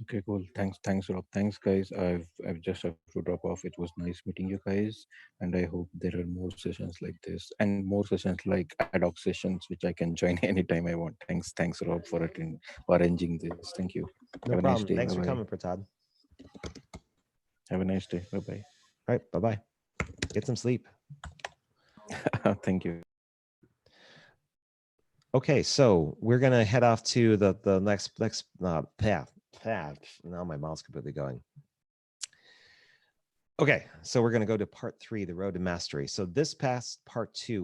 Speaker 5: Okay, cool. Thanks, Rob. Thanks, guys. I've just have to drop off. It was nice meeting you guys, and I hope there are more sessions like this and more sessions like ad hoc sessions, which I can join anytime I want. Thanks, Rob, for arranging this. Thank you.
Speaker 1: No
Speaker 5: Have a
Speaker 1: problem.
Speaker 5: nice day.
Speaker 1: Thanks
Speaker 5: Bye-bye.
Speaker 1: for coming, Pretotype.
Speaker 5: Have a nice day. Bye-bye.
Speaker 1: All right, bye-bye. Get some sleep.
Speaker 5: Thank you.
Speaker 1: Okay, so we're gonna head off to the next path. Now my mouth's completely going. Okay, so we're gonna go to part 3, the road to mastery. So this past part 2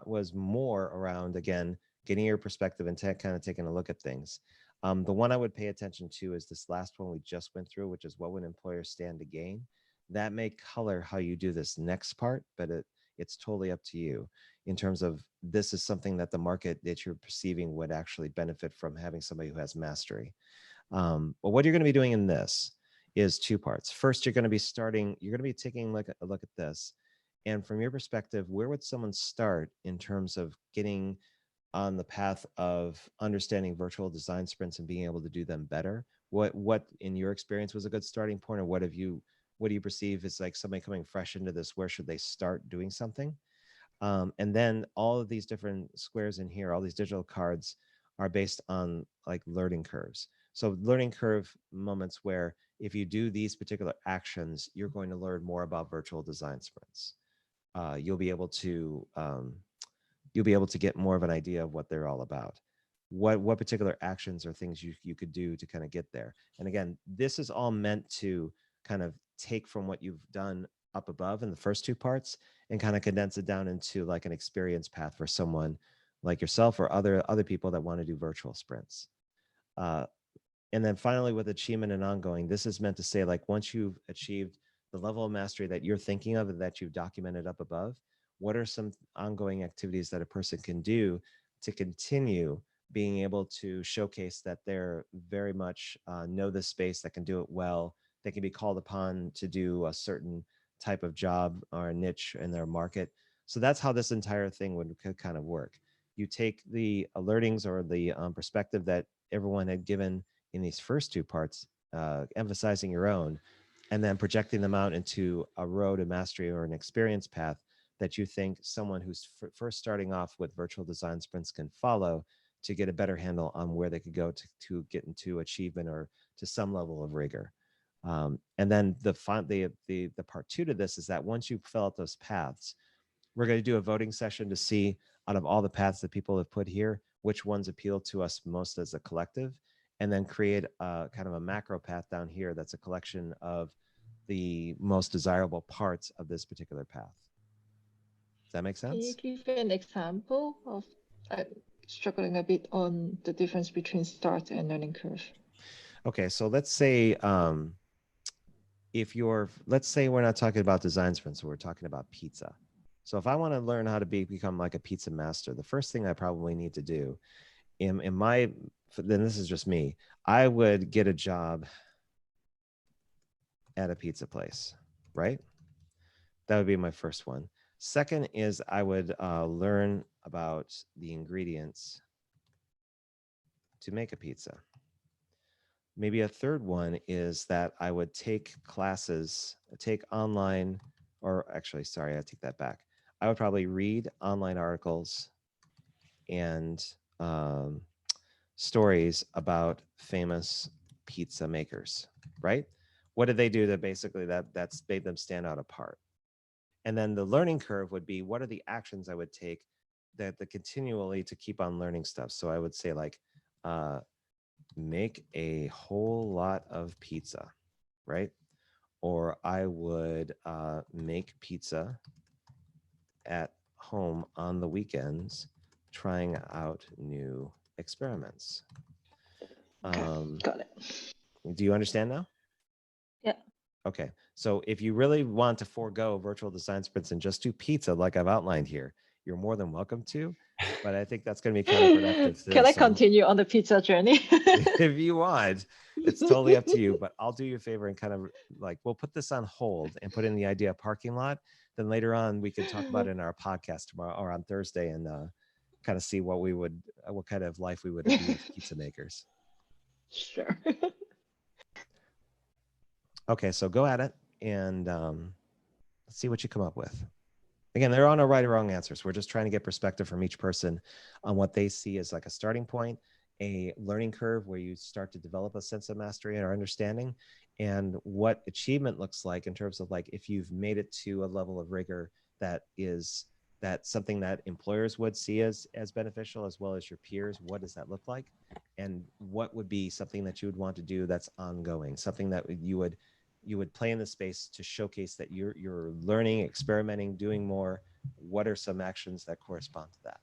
Speaker 1: was more around, again, getting your perspective and kind of taking a look at things. The one I would pay attention to is this last one we just went through, which is what would employers stand to gain. That may color how you do this next part, but it's totally up to you in terms of this is something that the market that you're perceiving would actually benefit from having somebody who has mastery. But what you're going to be doing in this is 2 parts. First, you're going to be taking a look at this. And from your perspective, where would someone start in terms of getting on the path of understanding virtual design sprints and being able to do them better? What in your experience was a good starting point, or what do you perceive as like somebody coming fresh into this? Where should they start doing something? And then all of these different squares in here, all these digital cards are based on like learning curves. So learning curve moments where if you do these particular actions, you're going to learn more about virtual design sprints. You'll be able to get more of an idea of what they're all about. What particular actions or things you could do to kind of get there. And again, this is all meant to kind of take from what you've done up above in the first 2 parts and kind of condense it down into like an experience path for someone like yourself or other people that want to do virtual sprints. And then finally, with achievement and ongoing, this is meant to say, like, once you've achieved the level of mastery that you're thinking of and that you've documented up above, what are some ongoing activities that a person can do to continue being able to showcase that they're very much know this space, that can do it well, they can be called upon to do a certain type of job or a niche in their market. So that's how this entire thing would kind of work. You take the alertings or the perspective that everyone had given in these first 2 parts, emphasizing your own, and then projecting them out into a road to mastery or an experience path that you think someone who's first starting off with virtual design sprints can follow to get a better handle on where they could go to get into achievement or to some level of rigor. And then the part 2 to this is that once you fill out those paths, we're going to do a voting session to see out of all the paths that people have put here, which ones appeal to us most as a collective, and then create a kind of a macro path down here that's a collection of the most desirable parts of this particular path. Does that make sense?
Speaker 4: Can you give an example of struggling a bit on the difference between start and learning curve?
Speaker 1: Okay, so let's say let's say we're not talking about design sprints, so we're talking about pizza. So if I want to learn how to become like a pizza master, the first thing I probably need to do then this is just me, I would get a job at a pizza place, right? That would be my first one. Second is I would learn about the ingredients to make a pizza. Maybe a third one is that I would take classes, take online, or actually, sorry, I take that back. I would probably read online articles and stories about famous pizza makers, right? What did they do that basically that's made them stand out apart? And then the learning curve would be, what are the actions I would take that continually to keep on learning stuff? So I would say like, make a whole lot of pizza, right? Or I would make pizza at home on the weekends, trying out new experiments.
Speaker 4: Got it.
Speaker 1: Do you understand now?
Speaker 4: Yeah.
Speaker 1: Okay, so if you really want to forego virtual design sprints and just do pizza like I've outlined here, you're more than welcome to, but I think that's going to be counterproductive.
Speaker 4: Can I continue on the pizza journey?
Speaker 1: If you want, it's totally up to you, but I'll do you a favor and kind of like, we'll put this on hold and put in the idea of parking lot. Then later on, we could talk about it in our podcast tomorrow or on Thursday and kind of see what kind of life we would be as pizza makers.
Speaker 4: Sure.
Speaker 1: Okay, so go at it and let's see what you come up with. Again, there are no right or wrong answers. We're just trying to get perspective from each person on what they see as like a starting point, a learning curve where you start to develop a sense of mastery or understanding, and what achievement looks like in terms of like if you've made it to a level of rigor that is something that employers would see as beneficial, as well as your peers. What does that look like? And what would be something that you would want to do that's ongoing, something that you would play in the space to showcase that you're learning, experimenting, doing more. What are some actions that correspond to that?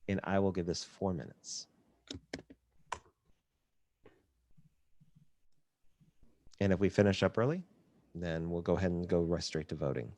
Speaker 1: And I will give this 4 minutes. And if we finish up early, then we'll go ahead and go right straight to voting.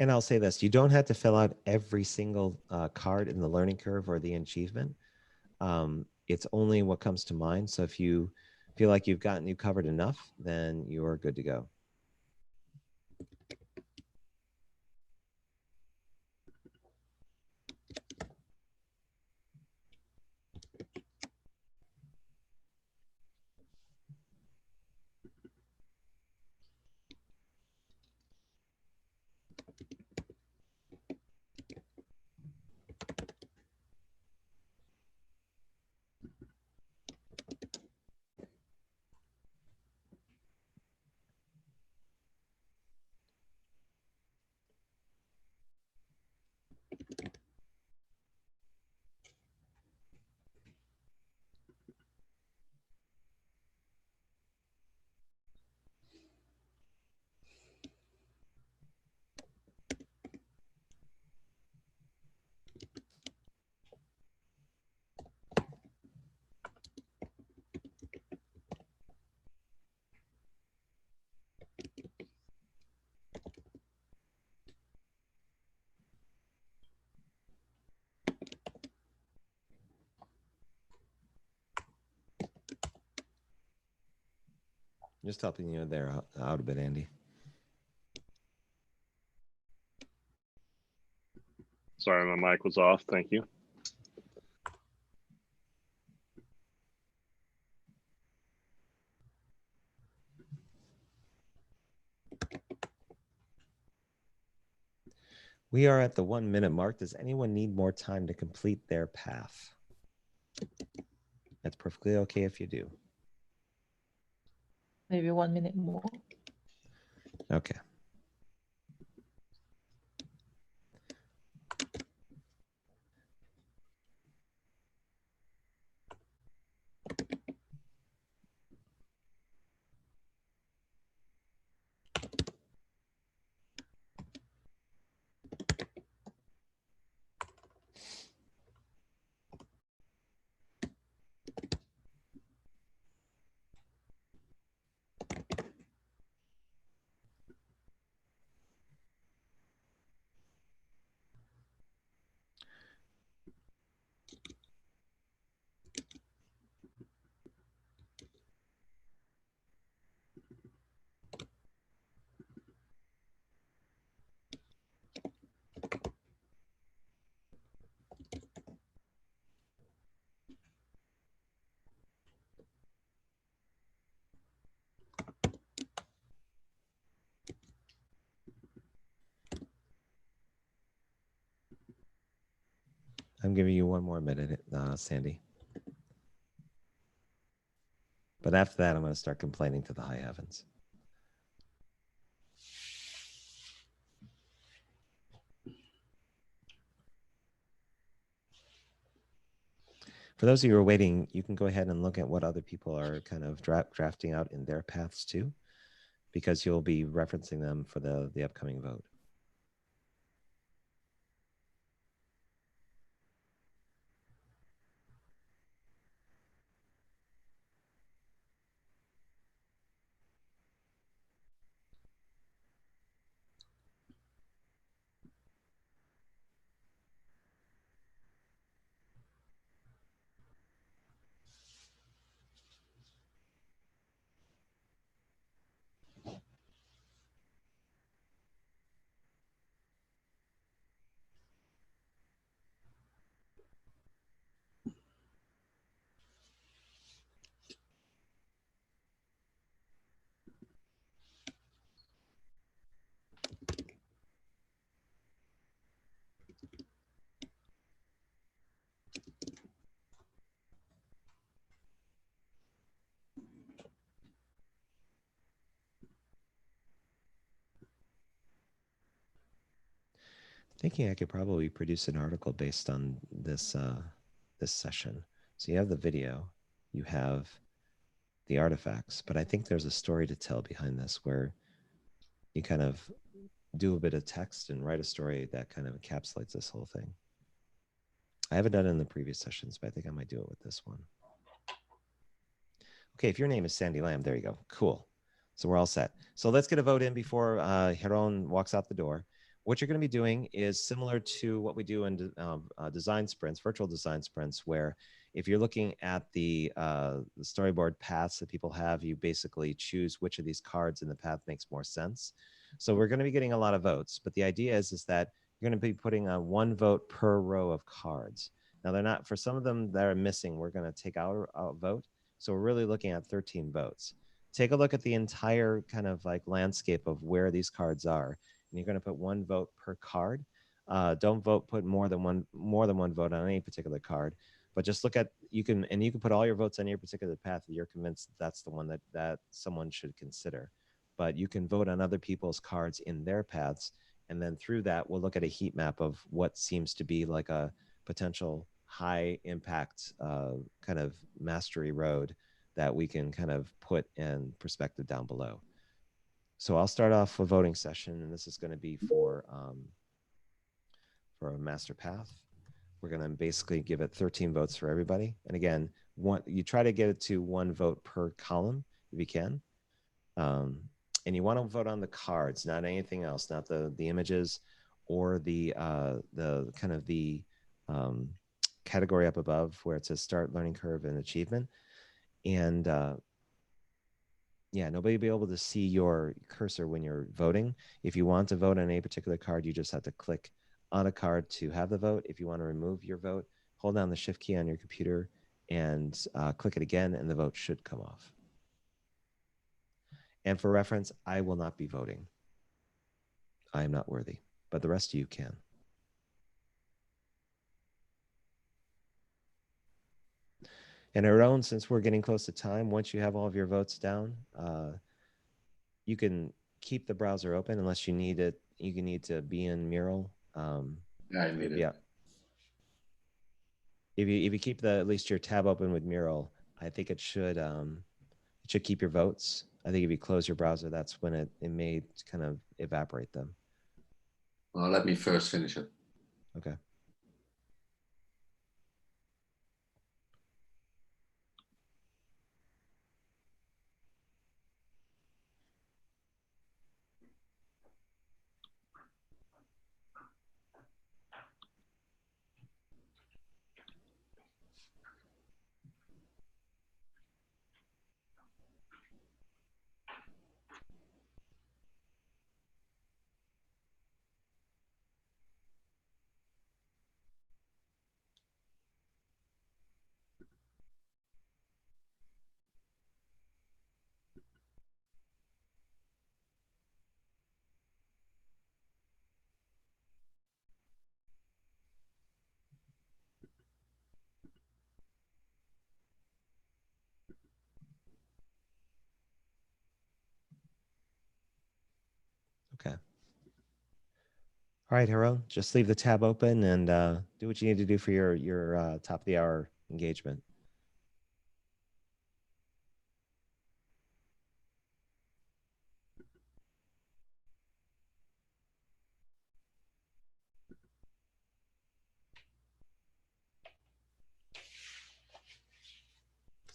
Speaker 1: And I'll say this, you don't have to fill out every single card in the learning curve or the achievement. It's only what comes to mind. So if you feel like you covered enough, then you're good to go. Just helping you there out a bit, Andy.
Speaker 7: Sorry, my mic was off. Thank you.
Speaker 1: We are at the 1 minute mark. Does anyone need more time to complete their path? That's perfectly okay if you do.
Speaker 4: Maybe 1 minute more.
Speaker 1: Okay. I'm giving you 1 more minute, Sandy. But after that, I'm going to start complaining to the high heavens. For those of you who are waiting, you can go ahead and look at what other people are kind of drafting out in their paths too, because you'll be referencing them for the upcoming vote. Thinking I could probably produce an article based on this this session. So you have the video, you have the artifacts, but I think there's a story to tell behind this where you kind of do a bit of text and write a story that kind of encapsulates this whole thing. I haven't done it in the previous sessions, but I think I might do it with this one. Okay, if your name is Sandy Lamb, there you go. Cool. So we're all set. So let's get a vote in before Heron walks out the door. What you're going to be doing is similar to what we do in design sprints, virtual design sprints, where if you're looking at the storyboard paths that people have, you basically choose which of these cards in the path makes more sense. So we're going to be getting a lot of votes, but the idea is that you're going to be putting 1 vote per row of cards. Now they're not, for some of them that are missing, we're going to take out a vote. So we're really looking at 13 votes. Take a look at the entire kind of like landscape of where these cards are. And you're going to put 1 vote per card. Don't put more than one vote on any particular card, but just look at, you can put all your votes on your particular path if you're convinced that's the one that someone should consider. But you can vote on other people's cards in their paths. And then through that, we'll look at a heat map of what seems to be like a potential high impact kind of mastery road that we can kind of put in perspective down below. So I'll start off a voting session, and this is going to be for a master path. We're going to basically give it 13 votes for everybody. And again, you try to get it to 1 vote per column if you can. And you want to vote on the cards, not anything else, not the images or the kind of the category up above where it says start learning curve and achievement. And yeah, nobody will be able to see your cursor when you're voting. If you want to vote on a particular card, you just have to click on a card to have the vote. If you want to remove your vote, hold down the shift key on your computer and click it again, and the vote should come off. And for reference, I will not be voting. I am not worthy, but the rest of you can. And Aaron, since we're getting close to time, once you have all of your votes down, you can keep the browser open unless you need it. You can need to be in Mural.
Speaker 2: Yeah, I need it.
Speaker 1: Yeah. If you keep at least your tab open with Mural, I think it should keep your votes. I think if you close your browser, that's when it may kind of evaporate them.
Speaker 2: Well, let me first finish it.
Speaker 1: Okay. Okay. All right, Hero, just leave the tab open and do what you need to do for your top of the hour engagement.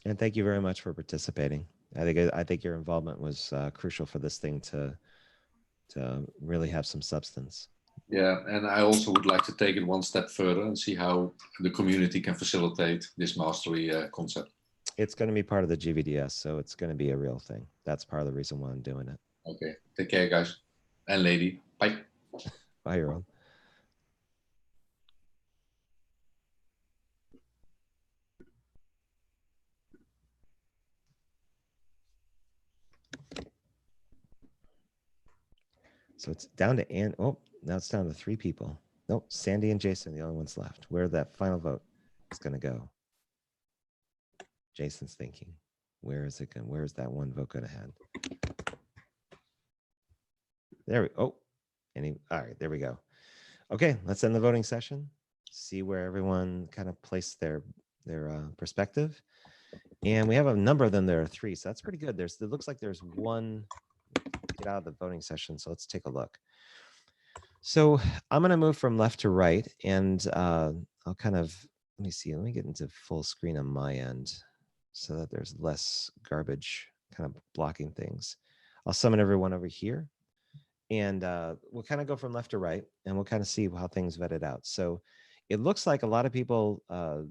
Speaker 1: And thank you very much for participating. I think your involvement was crucial for this thing to really have some substance.
Speaker 2: Yeah, and I also would like to take it one step further and see how the community can facilitate this mastery concept.
Speaker 1: It's going to be part of the GVDS, so it's going to be a real thing. That's part of the reason why I'm doing it.
Speaker 2: Okay, take care, guys and lady. Bye.
Speaker 1: Bye, Yaron. So it's down to now it's down to 3 people. Nope, Sandy and Jason, the only ones left. Where that final vote is going to go? Jason's thinking, where is it going? Where is that one vote going to head? There we all right, there we go. Okay, let's end the voting session. See where everyone kind of placed their perspective. And we have a number of them. There are 3, so that's pretty good. It looks like there's one get out of the voting session. So let's take a look. So I'm going to move from left to right, and I'll kind of, let me get into full screen on my end so that there's less garbage kind of blocking things. I'll summon everyone over here, and we'll kind of go from left to right, and we'll kind of see how things vetted out. So it looks like a lot of people of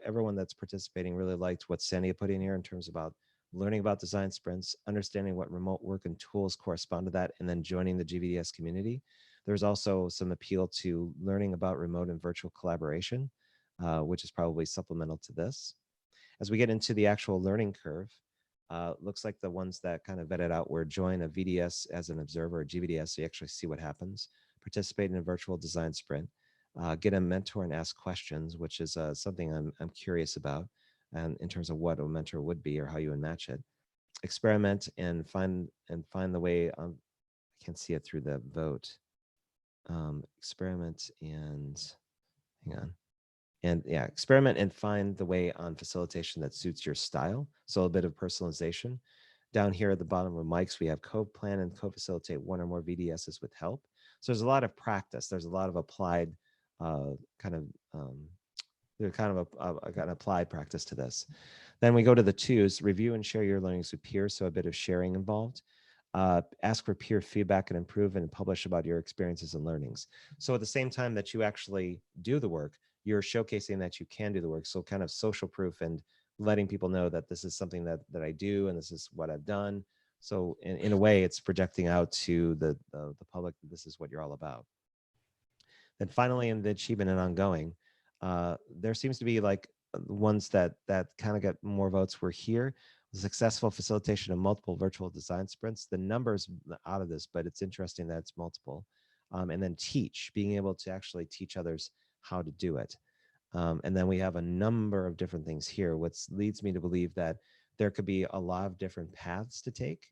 Speaker 1: everyone that's participating really liked what Sandy put in here in terms about learning about design sprints, understanding what remote work and tools correspond to that, and then joining the GVDS community. There's also some appeal to learning about remote and virtual collaboration, which is probably supplemental to this. As we get into the actual learning curve, looks like the ones that kind of vetted out were join a VDS as an observer, a GVDS, so you actually see what happens, participate in a virtual design sprint, get a mentor and ask questions, which is something I'm curious about, and in terms of what a mentor would be or how you would match it. Experiment and find the way. I can't see it through the vote. Experiment and hang on. And yeah, experiment and find the way on facilitation that suits your style. So a bit of personalization. Down here at the bottom of mics, we have co-plan and co-facilitate 1 or more VDSs with help. So there's a lot of practice. There's a lot of applied there's kind of an applied practice to this. Then we go to the 2s, review and share your learnings with peers. So a bit of sharing involved. Ask for peer feedback and improve and publish about your experiences and learnings. So at the same time that you actually do the work, you're showcasing that you can do the work. So kind of social proof and letting people know that this is something that I do and this is what I've done. So in a way, it's projecting out to the public that this is what you're all about. Then finally, in the achievement and ongoing, there seems to be like ones that kind of got more votes were here. The successful facilitation of multiple virtual design sprints. The numbers out of this, but it's interesting that it's multiple. And then teach, being able to actually teach others how to do it. And then we have a number of different things here, which leads me to believe that there could be a lot of different paths to take,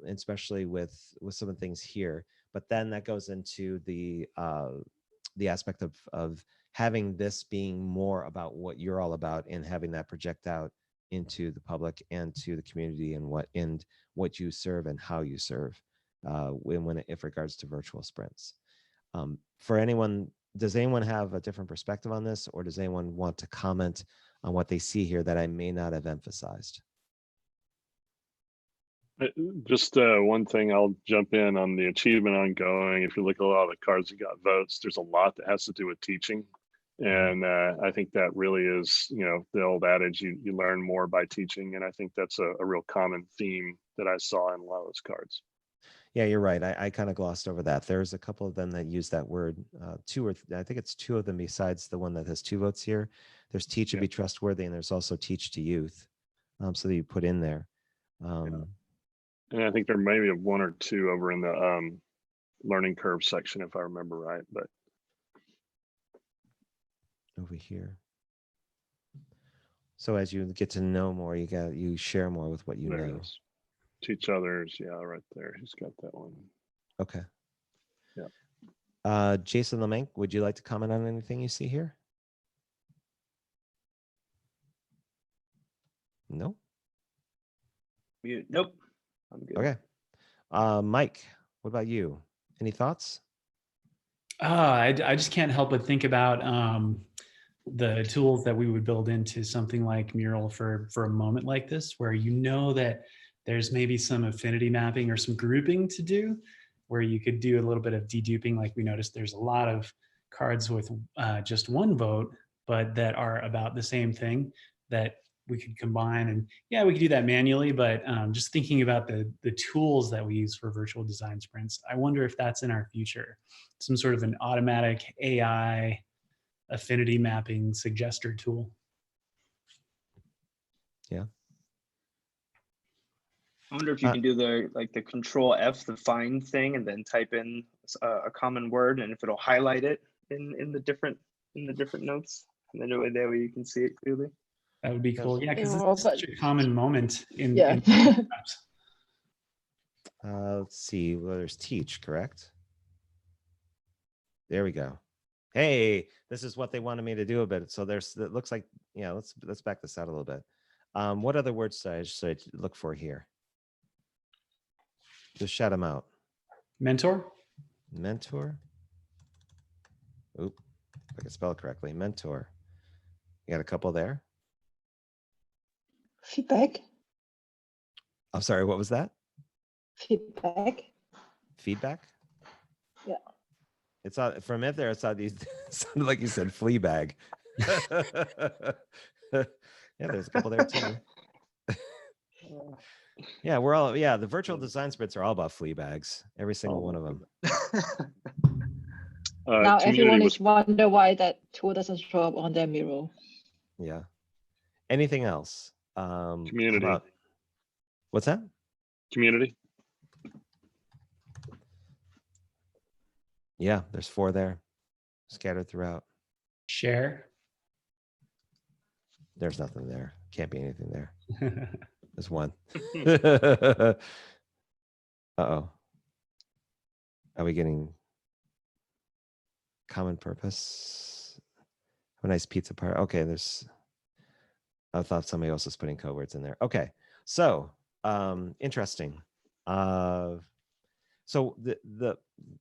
Speaker 1: especially with some of the things here. But then that goes into the aspect of having this being more about what you're all about and having that project out into the public and to the community and what you serve and how you serve if regards to virtual sprints. For anyone, does anyone have a different perspective on this, or does anyone want to comment on what they see here that I may not have emphasized?
Speaker 7: Just one thing, I'll jump in on the achievement ongoing. If you look at a lot of the cards that got votes, there's a lot that has to do with teaching. And I think that really is, the old adage, you learn more by teaching. And I think that's a real common theme that I saw in a lot of those cards.
Speaker 1: Yeah, you're right. I kind of glossed over that. There's a couple of them that use that word, I think it's two of them besides the one that has 2 votes here. There's teach and be trustworthy, and there's also teach to youth. So that you put in there.
Speaker 7: And I think there may be 1 or 2 over in the learning curve section, if I remember right, but.
Speaker 1: Over here. So as you get to know more, you share more with what you know.
Speaker 7: Teach others, yeah, right there. He's got that one.
Speaker 1: Okay.
Speaker 7: Yeah.
Speaker 1: Jason Lemank, would you like to comment on anything you see here? No.
Speaker 8: Nope. I'm good.
Speaker 1: Okay. Mike, what about you? Any thoughts?
Speaker 6: I just can't help but think about the tools that we would build into something like Mural for a moment like this, where that there's maybe some affinity mapping or some grouping to do, where you could do a little bit of deduping. Like we noticed there's a lot of cards with just 1 vote, but that are about the same thing that we could combine. And yeah, we could do that manually, but just thinking about the tools that we use for virtual design sprints, I wonder if that's in our future, some sort of an automatic AI affinity mapping suggester tool.
Speaker 1: Yeah.
Speaker 8: I wonder if you can do the Control F, the find thing, and then type in a common word, and if it'll highlight it in the different notes, and then that way you can see it clearly.
Speaker 6: That would be cool. Yeah, because it's such a common moment in.
Speaker 1: Let's see. Well, there's teach, correct? There we go. Hey, this is what they wanted me to do a bit. So it looks like, let's back this out a little bit. What other words should I look for here? Just shout them out.
Speaker 6: Mentor.
Speaker 1: Oop, if I can spell it correctly. Mentor. You got a couple there?
Speaker 4: Feedback.
Speaker 1: I'm sorry, what was that? Feedback?
Speaker 4: Yeah.
Speaker 1: It's not from it there. It's not these. It sounded like you said flea bag. Yeah, there's a couple there too. Yeah, the virtual design sprints are all about flea bags. Every single one of them.
Speaker 4: Now everyone is wonder why that tool doesn't show up on their Miro.
Speaker 1: Yeah. Anything else?
Speaker 7: Community.
Speaker 1: What's that?
Speaker 7: Community.
Speaker 1: Yeah, there's 4 there, scattered throughout.
Speaker 6: Share.
Speaker 1: There's nothing there. Can't be anything there. There's 1. Uh-oh. Are we getting common purpose? Have a nice pizza party. Okay, I thought somebody else was putting code words in there. Okay, so interesting. So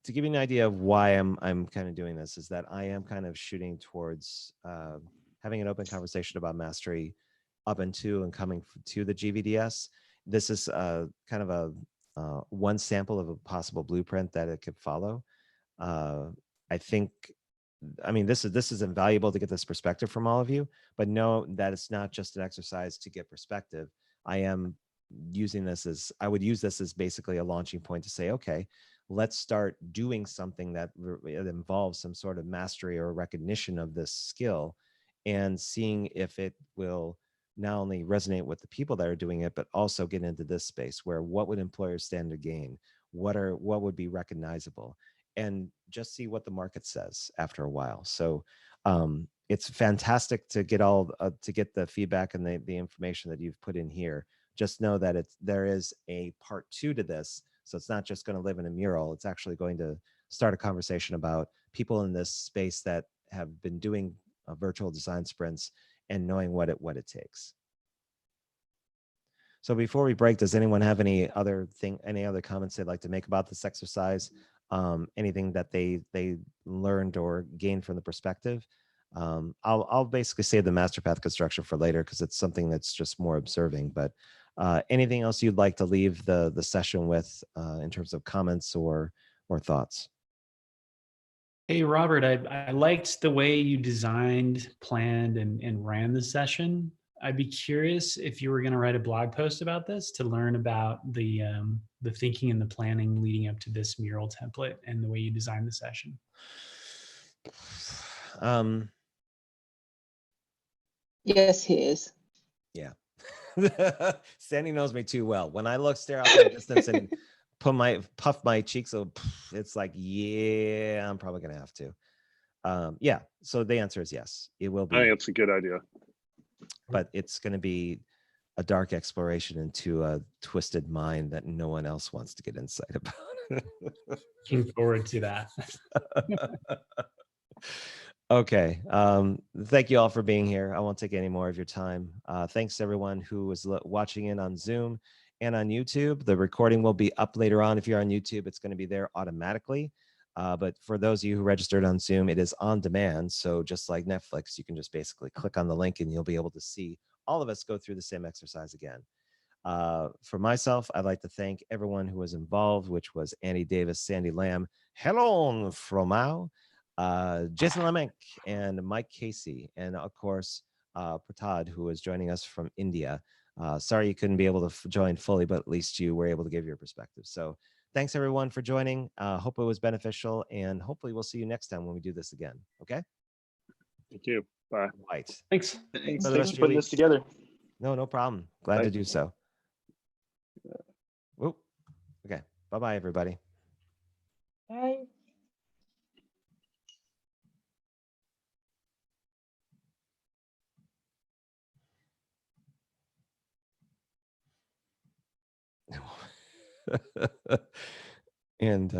Speaker 1: to give you an idea of why I'm kind of doing this is that I am kind of shooting towards having an open conversation about mastery up into and coming to the GVDS. This is kind of a one sample of a possible blueprint that it could follow. I mean, this is invaluable to get this perspective from all of you, but know that it's not just an exercise to get perspective. I would use this as basically a launching point to say, okay, let's start doing something that involves some sort of mastery or recognition of this skill and seeing if it will not only resonate with the people that are doing it, but also get into this space where what would employers stand to gain? What would be recognizable? And just see what the market says after a while. So it's fantastic to get the feedback and the information that you've put in here. Just know that there is a part 2 to this. So it's not just going to live in a mural. It's actually going to start a conversation about people in this space that have been doing virtual design sprints and knowing what it takes. So before we break, does anyone have any other comments they'd like to make about this exercise? Anything that they learned or gained from the perspective? I'll basically save the master path construction for later because it's something that's just more observing. But anything else you'd like to leave the session with in terms of comments or thoughts?
Speaker 6: Hey, Robert, I liked the way you designed, planned, and ran the session. I'd be curious if you were going to write a blog post about this to learn about the thinking and the planning leading up to this mural template and the way you designed the session.
Speaker 4: Yes, he is.
Speaker 1: Yeah. Sandy knows me too well. When I stare out in the distance and puff my cheeks, so it's like, yeah, I'm probably gonna have to. Yeah. So the answer is yes. It will be.
Speaker 7: I think it's a good idea.
Speaker 1: But it's going to be a dark exploration into a twisted mind that no one else wants to get insight about.
Speaker 6: Looking forward to that.
Speaker 1: Okay. Thank you all for being here. I won't take any more of your time. Thanks to everyone who was watching in on Zoom and on YouTube. The recording will be up later on. If you're on YouTube, it's going to be there automatically. But for those of you who registered on Zoom, it is on demand. So just like Netflix, you can just basically click on the link and you'll be able to see all of us go through the same exercise again. For myself, I'd like to thank everyone who was involved, which was Andy Davis, Sandy Lamb, Helon Fromau, Jason Lemek, and Mike Casey, and of course, Pratad, who is joining us from India. Sorry you couldn't be able to join fully, but at least you were able to give your perspective. So thanks everyone for joining. Hope it was beneficial, and hopefully we'll see you next time when we do this again. Okay?
Speaker 7: Thank you. Bye.
Speaker 1: Right.
Speaker 6: Thanks.
Speaker 8: Thanks
Speaker 1: For the
Speaker 8: for
Speaker 1: rest of your
Speaker 8: putting
Speaker 1: week.
Speaker 8: this together.
Speaker 1: No problem. Glad
Speaker 7: Bye.
Speaker 1: to do so. Whoop. Okay. Bye-bye, everybody.
Speaker 4: Bye.
Speaker 1: And